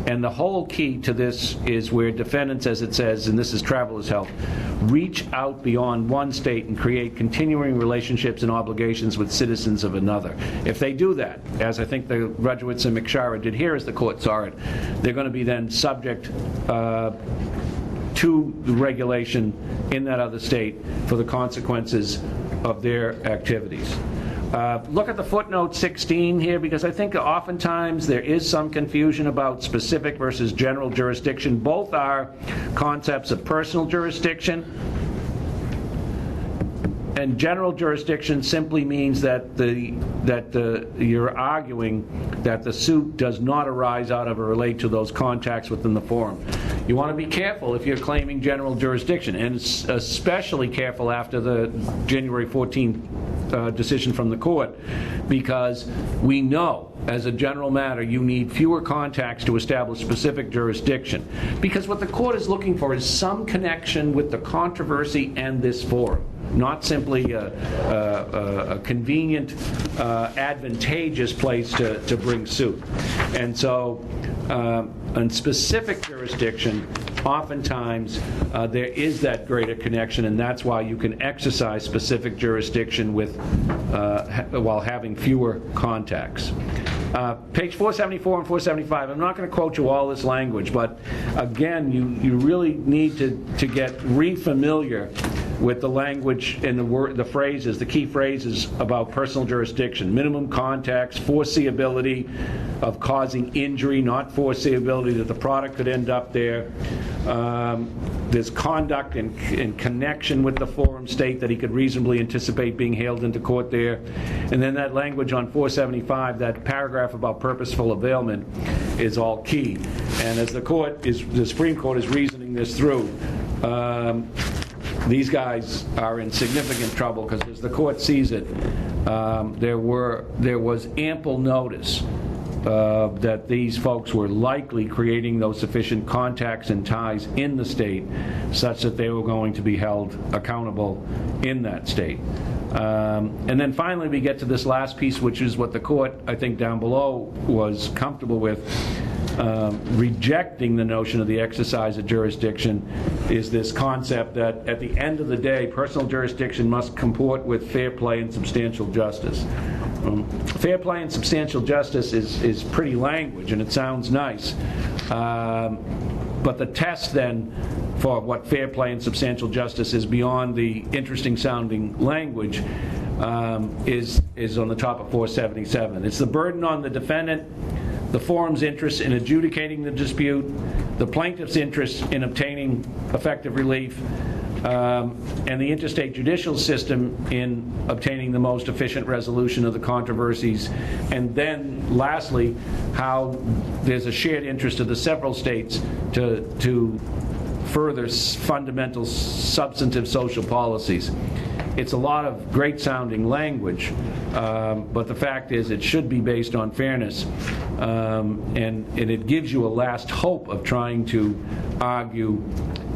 And the whole key to this is where defendants, as it says, and this is Travelers' Health, reach out beyond one state and create continuing relationships and obligations with citizens of another. If they do that, as I think the Rudgewitz and McShara did here as the court saw it, they're going to be then subject to the regulation in that other state for the consequences of their activities. Look at the footnote 16 here, because I think oftentimes there is some confusion about specific versus general jurisdiction. Both are concepts of personal jurisdiction, and general jurisdiction simply means that you're arguing that the suit does not arise out of or relate to those contacts within the forum. You want to be careful if you're claiming general jurisdiction, and especially careful after the January 14th decision from the court, because we know, as a general matter, you need fewer contacts to establish specific jurisdiction. Because what the court is looking for is some connection with the controversy and this forum, not simply a convenient, advantageous place to bring suit. And so, in specific jurisdiction, oftentimes there is that greater connection, and that's why you can exercise specific jurisdiction with while having fewer contacts. Page 474 and 475, I'm not going to quote you all this language, but again, you really need to get re-familiar with the language and the phrases, the key phrases about personal jurisdiction. Minimum contacts, foreseeability of causing injury, not foreseeability that the product could end up there. There's conduct in connection with the forum state that he could reasonably anticipate being hailed into court there. And then that language on 475, that paragraph about purposeful availment, is all key. And as the Supreme Court is reasoning this through, these guys are in significant trouble, because as the court sees it, there was ample notice that these folks were likely creating those sufficient contacts and ties in the state such that they were going to be held accountable in that state. And then finally we get to this last piece, which is what the court, I think, down below was comfortable with, rejecting the notion of the exercise of jurisdiction, is this concept that at the end of the day, personal jurisdiction must comport with fair play and substantial justice. Fair play and substantial justice is pretty language, and it sounds nice. But the test then for what fair play and substantial justice is, beyond the interesting sounding language, is on the top of 477. It's the burden on the defendant, the forum's interest in adjudicating the dispute, the plaintiff's interest in obtaining effective relief, and the interstate judicial system in obtaining the most efficient resolution of the controversies. And then lastly, how there's a shared interest of the several states to further fundamental substantive social policies. It's a lot of great sounding language, but the fact is it should be based on fairness, and it gives you a last hope of trying to argue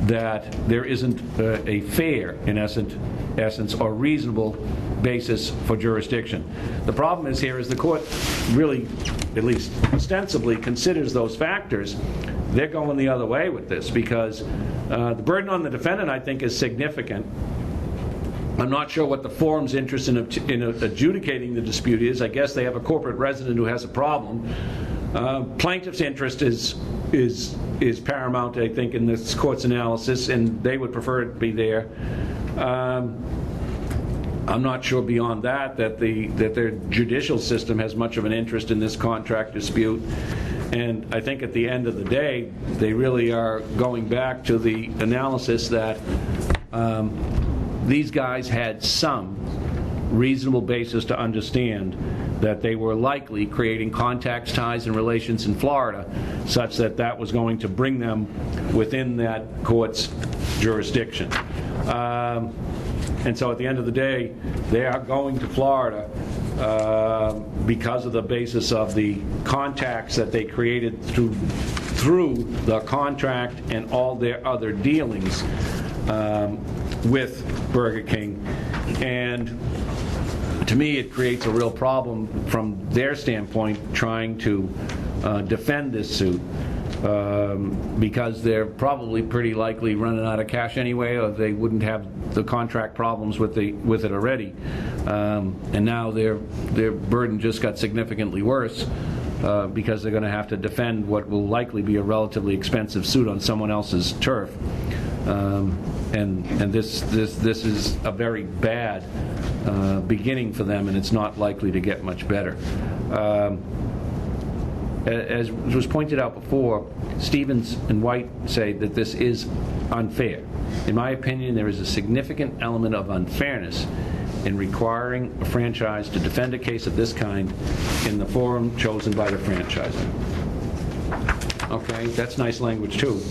that there isn't a fair, in essence, or reasonable basis for jurisdiction. The problem is here is the court really, at least ostensibly, considers those factors. They're going the other way with this, because the burden on the defendant, I think, is significant. I'm not sure what the forum's interest in adjudicating the dispute is. I guess they have a corporate resident who has a problem. Plaintiff's interest is paramount, I think, in this court's analysis, and they would prefer it to be there. I'm not sure beyond that their judicial system has much of an interest in this contract dispute. And I think at the end of the day, they really are going back to the analysis that these guys had some reasonable basis to understand that they were likely creating contacts, ties, and relations in Florida such that that was going to bring them within that court's jurisdiction. And so at the end of the day, they are going to Florida because of the basis of the contacts that they created through the contract and all their other dealings with Burger King. And to me, it creates a real problem from their standpoint trying to defend this suit. Because they're probably pretty likely running out of cash anyway, or they wouldn't have the contract problems with it already. And now their burden just got significantly worse because they're going to have to defend what will likely be a relatively expensive suit on someone else's turf. And this is a very bad beginning for them, and it's not likely to get much better. As was pointed out before, Stevens and White say that this is unfair. In my opinion, there is a significant element of unfairness in requiring a franchise to defend a case of this kind in the forum chosen by the franchisor. Okay, that's nice language too.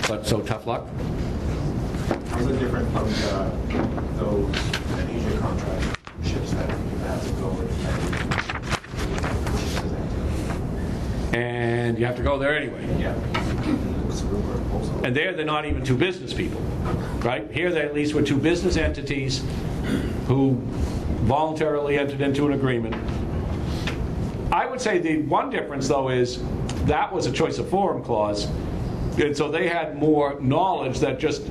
But so tough luck? How's it different from those Asia contract ships that you have to go and and you have to go there anyway. yeah. And they're not even two business people, right? Here they at least were two business entities who voluntarily entered into an agreement. I would say the one difference, though, is that was a choice of forum clause, and so they had more knowledge that just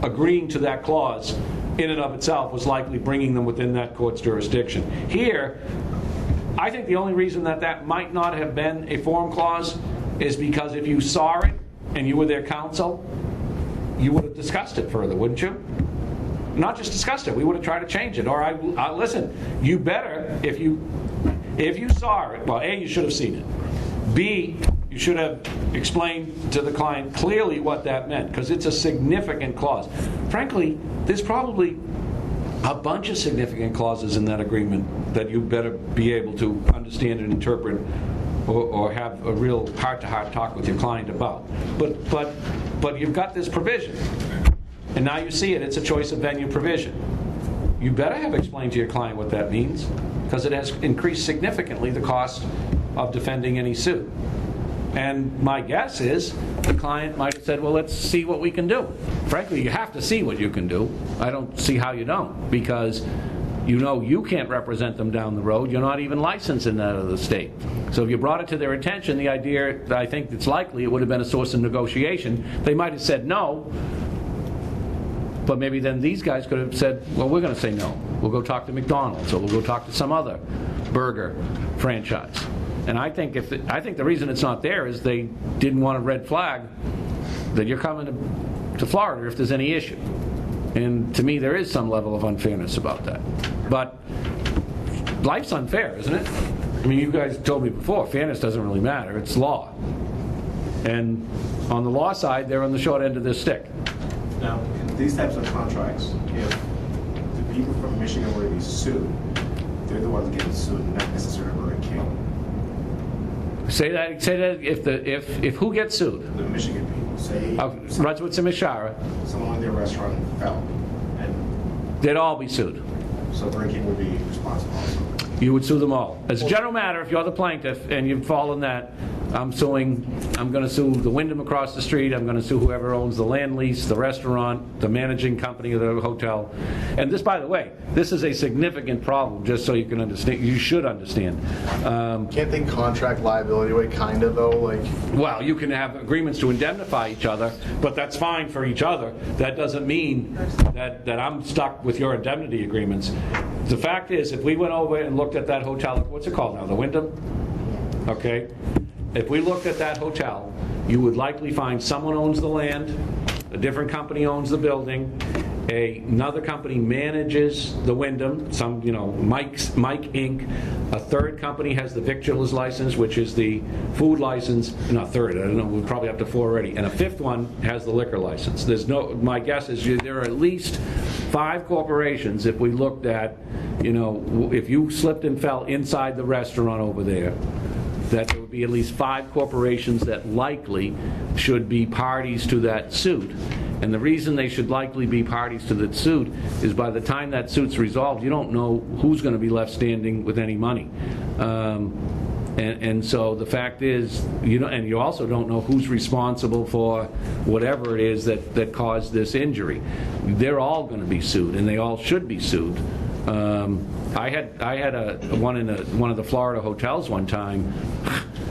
agreeing to that clause in and of itself was likely bringing them within that court's jurisdiction. Here, I think the only reason that might not have been a forum clause is because if you saw it and you were their counsel, you would have discussed it further, wouldn't you? Not just discussed it, we would have tried to change it. Or listen, you better, if you saw it, well, A, you should have seen it. B, you should have explained to the client clearly what that meant, because it's a significant clause. Frankly, there's probably a bunch of significant clauses in that agreement that you better be able to understand and interpret or have a real heart-to-heart talk with your client about. But you've got this provision, and now you see it, it's a choice of venue provision. You better have explained to your client what that means, because it has increased significantly the cost of defending any suit. And my guess is the client might have said, well, let's see what we can do. Frankly, you have to see what you can do. I don't see how you don't, because you know you can't represent them down the road. You're not even licensed in that other state. So if you brought it to their attention, the idea, I think it's likely it would have been a source of negotiation. They might have said no, but maybe then these guys could have said, well, we're going to say no. We'll go talk to McDonald's, or we'll go talk to some other burger franchise. And I think the reason it's not there is they didn't want a red flag that you're coming to Florida if there's any issue. And to me, there is some level of unfairness about that. But life's unfair, isn't it? I mean, you guys told me before, fairness doesn't really matter. It's law. And on the law side, they're on the short end of this stick. Now, in these types of contracts, if the people from Michigan were to be sued, they're the ones getting sued, not necessarily Burger King. Say that if who gets sued? The Michigan people say Rudswitz and Mishara, someone in their restaurant fell, and they'd all be sued. so Burger King would be responsible also. You would sue them all. As a general matter, if you're the plaintiff and you've fallen that, I'm going to sue the Wyndham across the street, I'm going to sue whoever owns the land lease, the restaurant, the managing company of the hotel. And this, by the way, this is a significant problem, just so you can understand, you should understand. Can't they contract liability away, kind of, though? Like, Well, you can have agreements to indemnify each other, but that's fine for each other. That doesn't mean that I'm stuck with your indemnity agreements. The fact is, if we went over and looked at that hotel, what's it called now, the Wyndham? Okay. If we looked at that hotel, you would likely find someone owns the land, a different company owns the building, Another company manages the Wyndham, Mike Inc. A third company has the victuals license, which is the food license. Not third, I don't know, we're probably up to 4 already. And a fifth one has the liquor license. My guess is there are at least 5 corporations if we looked at, if you slipped and fell inside the restaurant over there, that there would be at least 5 corporations that likely should be parties to that suit. And the reason they should likely be parties to that suit is by the time that suit's resolved, you don't know who's going to be left standing with any money. And so the fact is, and you also don't know who's responsible for whatever it is that caused this injury. They're all going to be sued, and they all should be sued. I had one in one of the Florida hotels one time.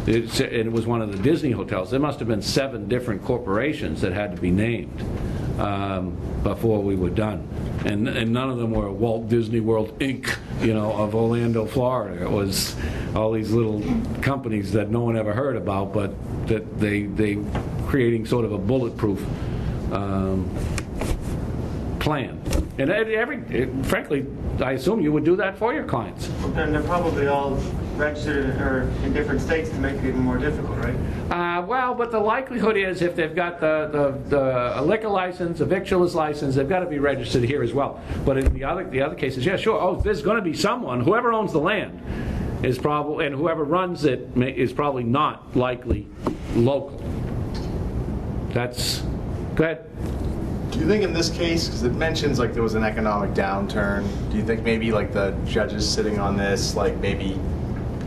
It was one of the Disney hotels. There must have been 7 different corporations that had to be named before we were done, and none of them were Walt Disney World Inc. Of Orlando, Florida. It was all these little companies that no one ever heard about, but that they creating sort of a bulletproof plan. And frankly, I assume you would do that for your clients. And they're probably all registered or in different states to make it even more difficult, right? Well, but the likelihood is if they've got a liquor license, a victuals license, they've got to be registered here as well. But in the other cases, yeah, sure. Oh, there's going to be someone. Whoever owns the land is probably, and whoever runs it is probably not likely local. Go ahead. Do you think in this case, because it mentions like there was an economic downturn, do you think maybe like the judges sitting on this, like maybe,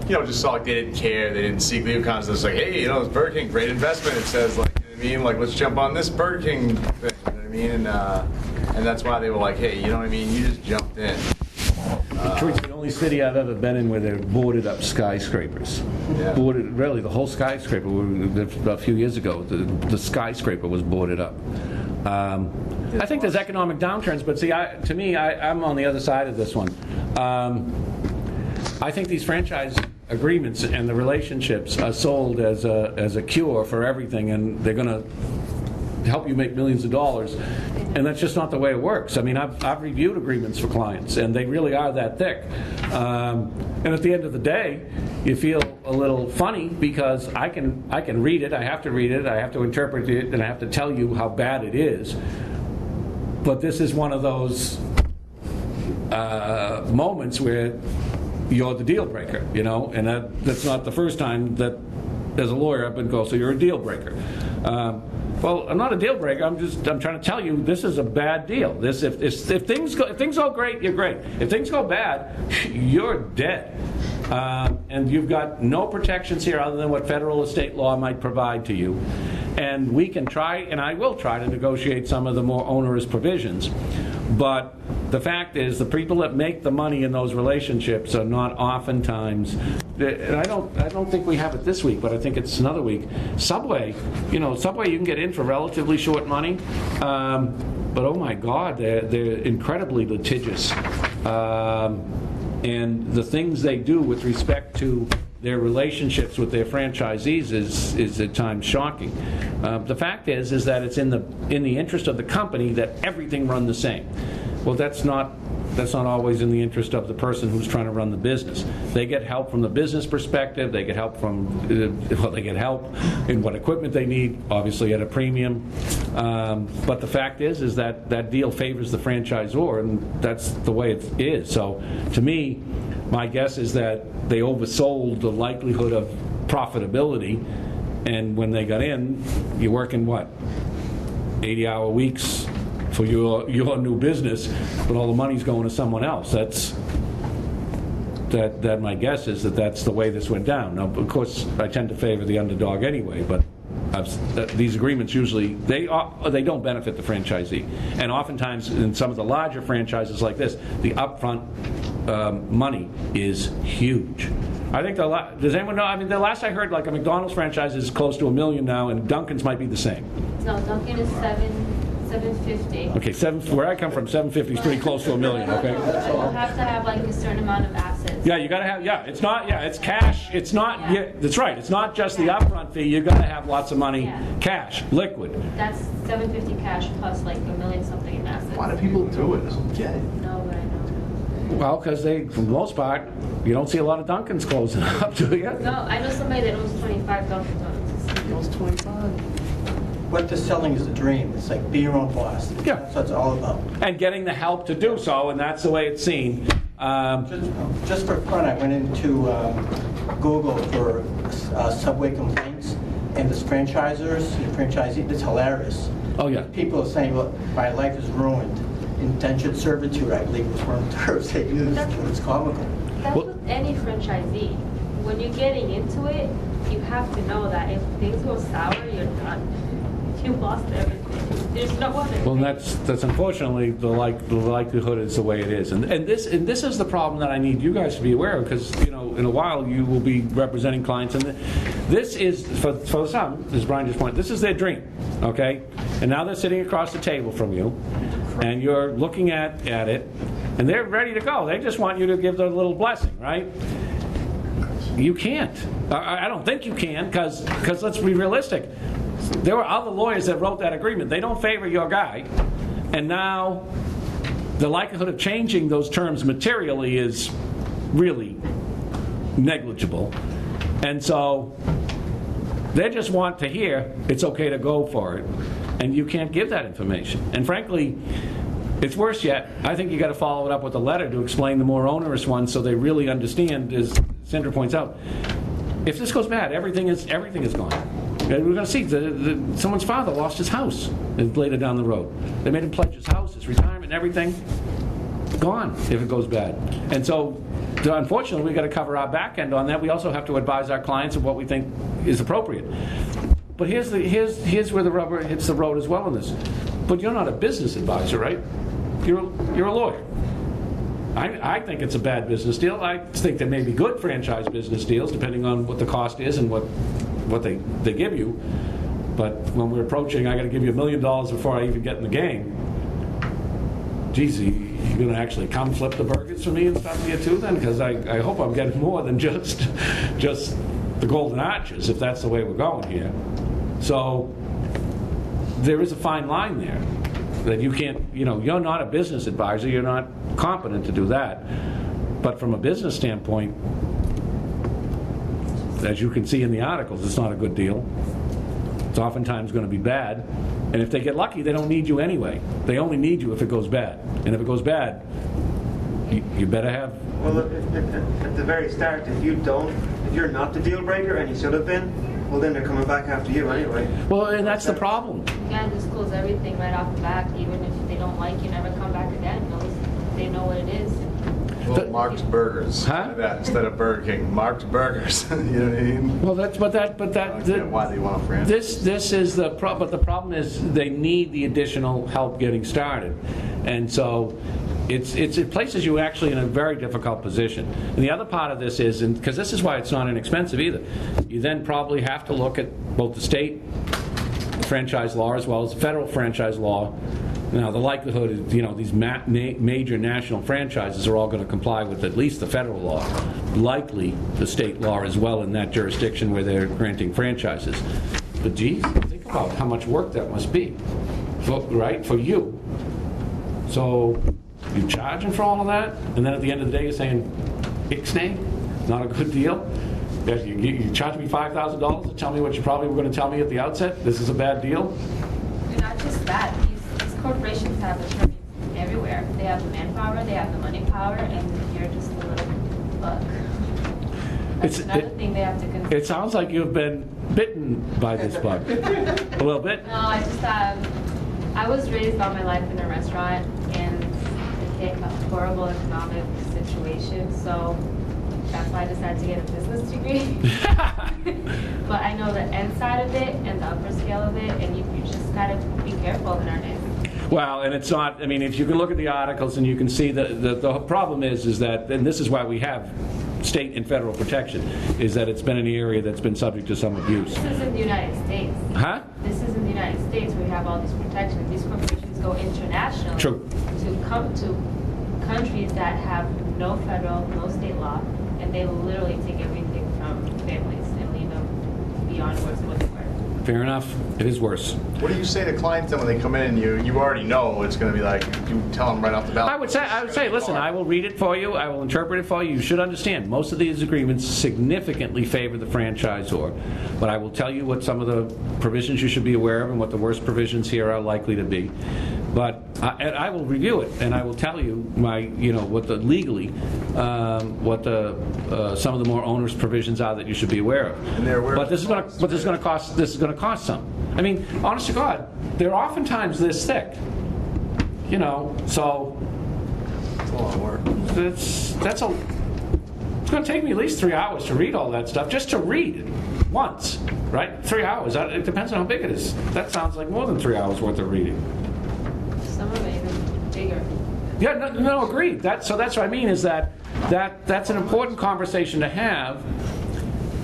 just saw like they didn't care, they didn't seek legal counsel, it's like, hey, it's Burger King, great investment, it says, like, you know what I mean, like, let's jump on this Burger King thing, you know what I mean, and that's why they were like, hey, you know what I mean, you just jumped in. Detroit's the only city I've ever been in where they're boarded up skyscrapers. Yeah. Really, the whole skyscraper, a few years ago, the skyscraper was boarded up. I think there's economic downturns, but see, to me, I'm on the other side of this one. I think these franchise agreements and the relationships are sold as a cure for everything, and they're going to help you make millions of dollars, and that's just not the way it works. I mean, I've reviewed agreements for clients, and they really are that thick. And at the end of the day, you feel a little funny because I can read it, I have to read it, I have to interpret it, and I have to tell you how bad it is. But this is one of those moments where you're the deal breaker, and that's not the first time that as a lawyer I've been called, so you're a deal breaker. Well, I'm not a deal breaker. I'm trying to tell you this is a bad deal. If things go great, you're great. If things go bad, you're dead. And you've got no protections here other than what federal or state law might provide to you. And we can try, and I will try to negotiate some of the more onerous provisions. But the fact is, the people that make the money in those relationships are not oftentimes, and I don't think we have it this week, but I think it's another week. Subway you can get in for relatively short money, but oh my God, they're incredibly litigious. And the things they do with respect to their relationships with their franchisees is at times shocking. The fact is that it's in the interest of the company that everything run the same. Well, that's not always in the interest of the person who's trying to run the business. They get help from the business perspective. They get help they get help in what equipment they need, obviously at a premium. But the fact is that deal favors the franchisor, and that's the way it is. So, to me, my guess is that they oversold the likelihood of profitability, and when they got in, you're working 80-hour weeks for your new business, but all the money's going to someone else. That my guess is that's the way this went down. Now, of course, I tend to favor the underdog anyway, but these agreements usually they don't benefit the franchisee, and oftentimes in some of the larger franchises like this, the upfront money is huge. I think does anyone know? I mean, the last I heard, like a McDonald's franchise is close to $1 million now, and Dunkin's might be the same. No, Dunkin' is 750. Okay, where I come from, 750 is pretty close to $1 million, okay? You have to have like a certain amount of assets. Yeah, you gotta have, it's cash, it's not, yeah, that's right, it's not just the upfront fee, you gotta have lots of money, Yeah. cash, liquid. That's 750 cash plus like $1 million something in assets. Why do people do it? I don't get it. No, but I know. Well, because they, for the most part, you don't see a lot of Dunkins closing up, do you? No, I know somebody that owns 25 Dunkin' Donuts. It was 25. What they're selling is a dream. It's like be your own boss. Yeah. That's what it's all about. And getting the help to do so, and that's the way it's seen. Just for fun, I went into Google for subway complaints, and the franchisors, the franchisee, it's hilarious. Oh, yeah. People are saying, "Look, my life is ruined." Indentured servitude, I believe, was one of the terms they used. It's comical. That's Well- with any franchisee. When you're getting into it, you have to know that if things go sour, you're done. You lost everything. There's no other. Well, that's unfortunately the likelihood is the way it is, and this is the problem that I need you guys to be aware of, because in a while you will be representing clients, and this is for some, as Brian just pointed, this is their dream, okay? And now they're sitting across the table from you, and you're looking at it, and they're ready to go. They just want you to give them a little blessing, right? You can't. I don't think you can, because let's be realistic. There were other lawyers that wrote that agreement. They don't favor your guy. And now the likelihood of changing those terms materially is really negligible. And so they just want to hear it's okay to go for it. And you can't give that information. And frankly, it's worse yet. I think you got to follow it up with a letter to explain the more onerous ones so they really understand, as Sandra points out, if this goes bad, everything is gone. And we're going to see someone's father lost his house later down the road. They made him pledge his house, his retirement, everything. Gone if it goes bad. And so, unfortunately, we've got to cover our back end on that. We also have to advise our clients of what we think is appropriate. But here's where the rubber hits the road as well in this. But you're not a business advisor, right? You're a lawyer. I think it's a bad business deal. I think there may be good franchise business deals, depending on what the cost is and what they give you. But when we're approaching, I got to give you $1 million before I even get in the game. Geez, you're going to actually come flip the burgers for me and stuff here too then? Because I hope I'm getting more than just the golden arches, if that's the way we're going here. So there is a fine line there. That you can't, you're not a business advisor, you're not competent to do that. But from a business standpoint, as you can see in the articles, it's not a good deal. It's oftentimes going to be bad. And if they get lucky, they don't need you anyway. They only need you if it goes bad. And if it goes bad, you better have... Well, at the very start, if you're not the deal breaker and you should have been, well, then they're coming back after you anyway. Well, and that's the problem. You gotta disclose everything right off the bat, even if they don't like you, never come back again. At least they know what it is. Well, Mark's Burgers. Huh? Instead of Burger King, Mark's Burgers. You know what I mean? Well, I don't get why they want a franchise. This is the problem. But the problem is they need the additional help getting started, and so it places you actually in a very difficult position. And the other part of this is, because this is why it's not inexpensive either, you then probably have to look at both the state franchise law as well as the federal franchise law. Now, the likelihood is, these major national franchises are all going to comply with at least the federal law, likely the state law as well in that jurisdiction where they're granting franchises. But geez, think about how much work that must be, for you. So you're charging for all of that, and then at the end of the day you're saying, ixnay, not a good deal. You charge me $5,000 to tell me what you probably were going to tell me at the outset? This is a bad deal? And not just that, these corporations have attorneys everywhere. They have the manpower, they have the money power, and you're just a little bug. That's another thing they have to consider. It sounds like you've been bitten by this bug. A little bit? No, I just I was raised all my life in a restaurant, and it became a horrible economic situation, so that's why I decided to get a business degree. But I know the end side of it and the upper scale of it, and you just gotta be careful in our days. Well, and it's not, if you can look at the articles and you can see the problem is that, and this is why we have state and federal protection, is that it's been an area that's been subject to some abuse. This is in the United States. Huh? This is in the United States. States where we have all these protections, these corporations go international True. to come to countries that have no federal, no state law, and they literally take everything from families and leave them beyond worse than what they were. Fair enough. It is worse. What do you say to clients then when they come in and you already know it's going to be like, you tell them right off the bat? I would say, listen, I will read it for you. I will interpret it for you. You should understand, most of these agreements significantly favor the franchisor. But I will tell you what some of the provisions you should be aware of and what the worst provisions here are likely to be. But I will review it, and I will tell you what the legally, what the some of the more onerous provisions are that you should be aware of. And they're aware. But this is going to cost some. I mean, honest to God, they're oftentimes this thick. So It's a lot of work. it's going to take me at least 3 hours to read all that stuff, just to read it once, right? 3 hours. It depends on how big it is. That sounds like more than 3 hours worth of reading. Some of it even bigger. Yeah, no, agreed. So that's what I mean is that's an important conversation to have,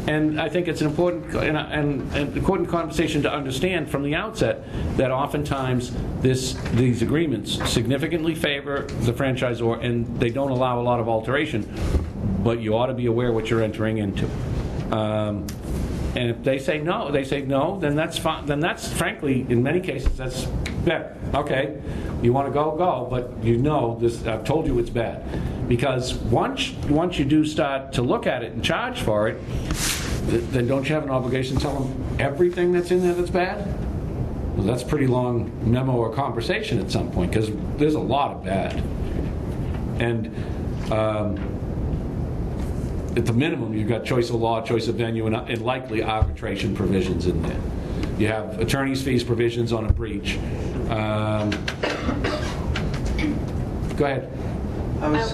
and I think it's an important and important conversation to understand from the outset that oftentimes these agreements significantly favor the franchisor and they don't allow a lot of alteration, but you ought to be aware what you're entering into. And if they say no, then that's fine. Then that's, frankly, in many cases, that's better. Okay, you want to go, but this. I've told you it's bad. Because once you do start to look at it and charge for it, then don't you have an obligation to tell them everything that's in there that's bad? Well, that's a pretty long memo or conversation at some point, because there's a lot of bad. And at the minimum, you've got choice of law, choice of venue, and likely arbitration provisions in there. You have attorney's fees provisions on a breach. Go ahead. I was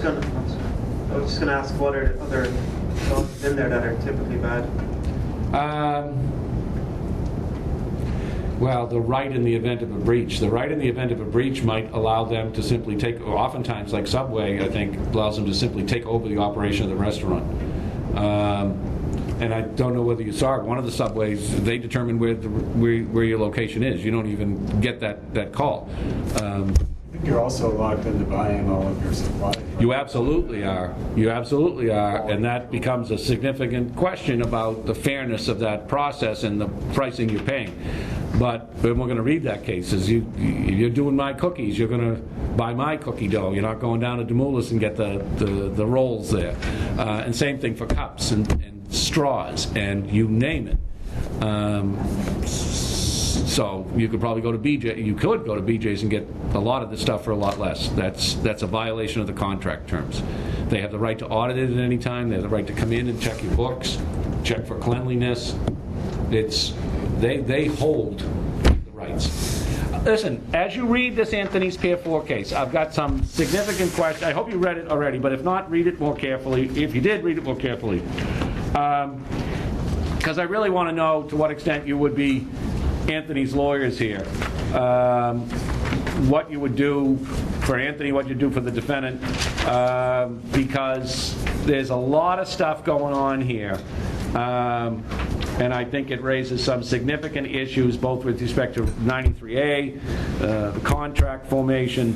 just gonna ask what are other clauses in there that are typically bad. Well, the right in the event of a breach. The right in the event of a breach might allow them to simply take, or oftentimes, like Subway, I think, allows them to simply take over the operation of the restaurant. And I don't know whether you saw it. One of the Subways, they determine where your location is. You don't even get that call. I think you're also locked into buying all of your supplies. You absolutely are. You absolutely are. And that becomes a significant question about the fairness of that process and the pricing you're paying. But we're going to read that case. You're doing my cookies, you're going to buy my cookie dough. You're not going down to Demoulas and get the rolls there. And same thing for cups and straws and you name it. So you could probably go to BJ. You could go to BJ's and get a lot of this stuff for a lot less. That's a violation of the contract terms. They have the right to audit it at any time. They have the right to come in and check your books, check for cleanliness. They hold the rights. Listen, as you read this Anthony's Pier 4 case, I've got some significant questions. I hope you read it already, but if not, read it more carefully. If you did, read it more carefully. Because I really want to know to what extent you would be Anthony's lawyers here. What you would do for Anthony, what you do for the defendant, because there's a lot of stuff going on here. And I think it raises some significant issues, both with respect to 93A, the contract formation,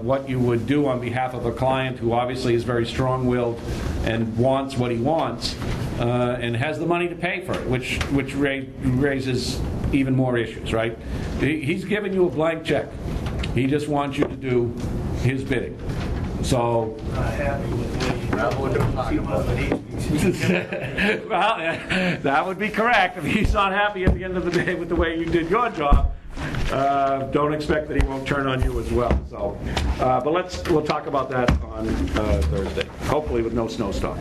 what you would do on behalf of a client who obviously is very strong-willed and wants what he wants, and has the money to pay for it, which raises even more issues, right? He's giving you a blank check. He just wants you to do his bidding. So, well, that would be correct. If he's not happy at the end of the day with the way you did your job, don't expect that he won't turn on you as well. So, but we'll talk about that on Thursday, hopefully with no snowstorm.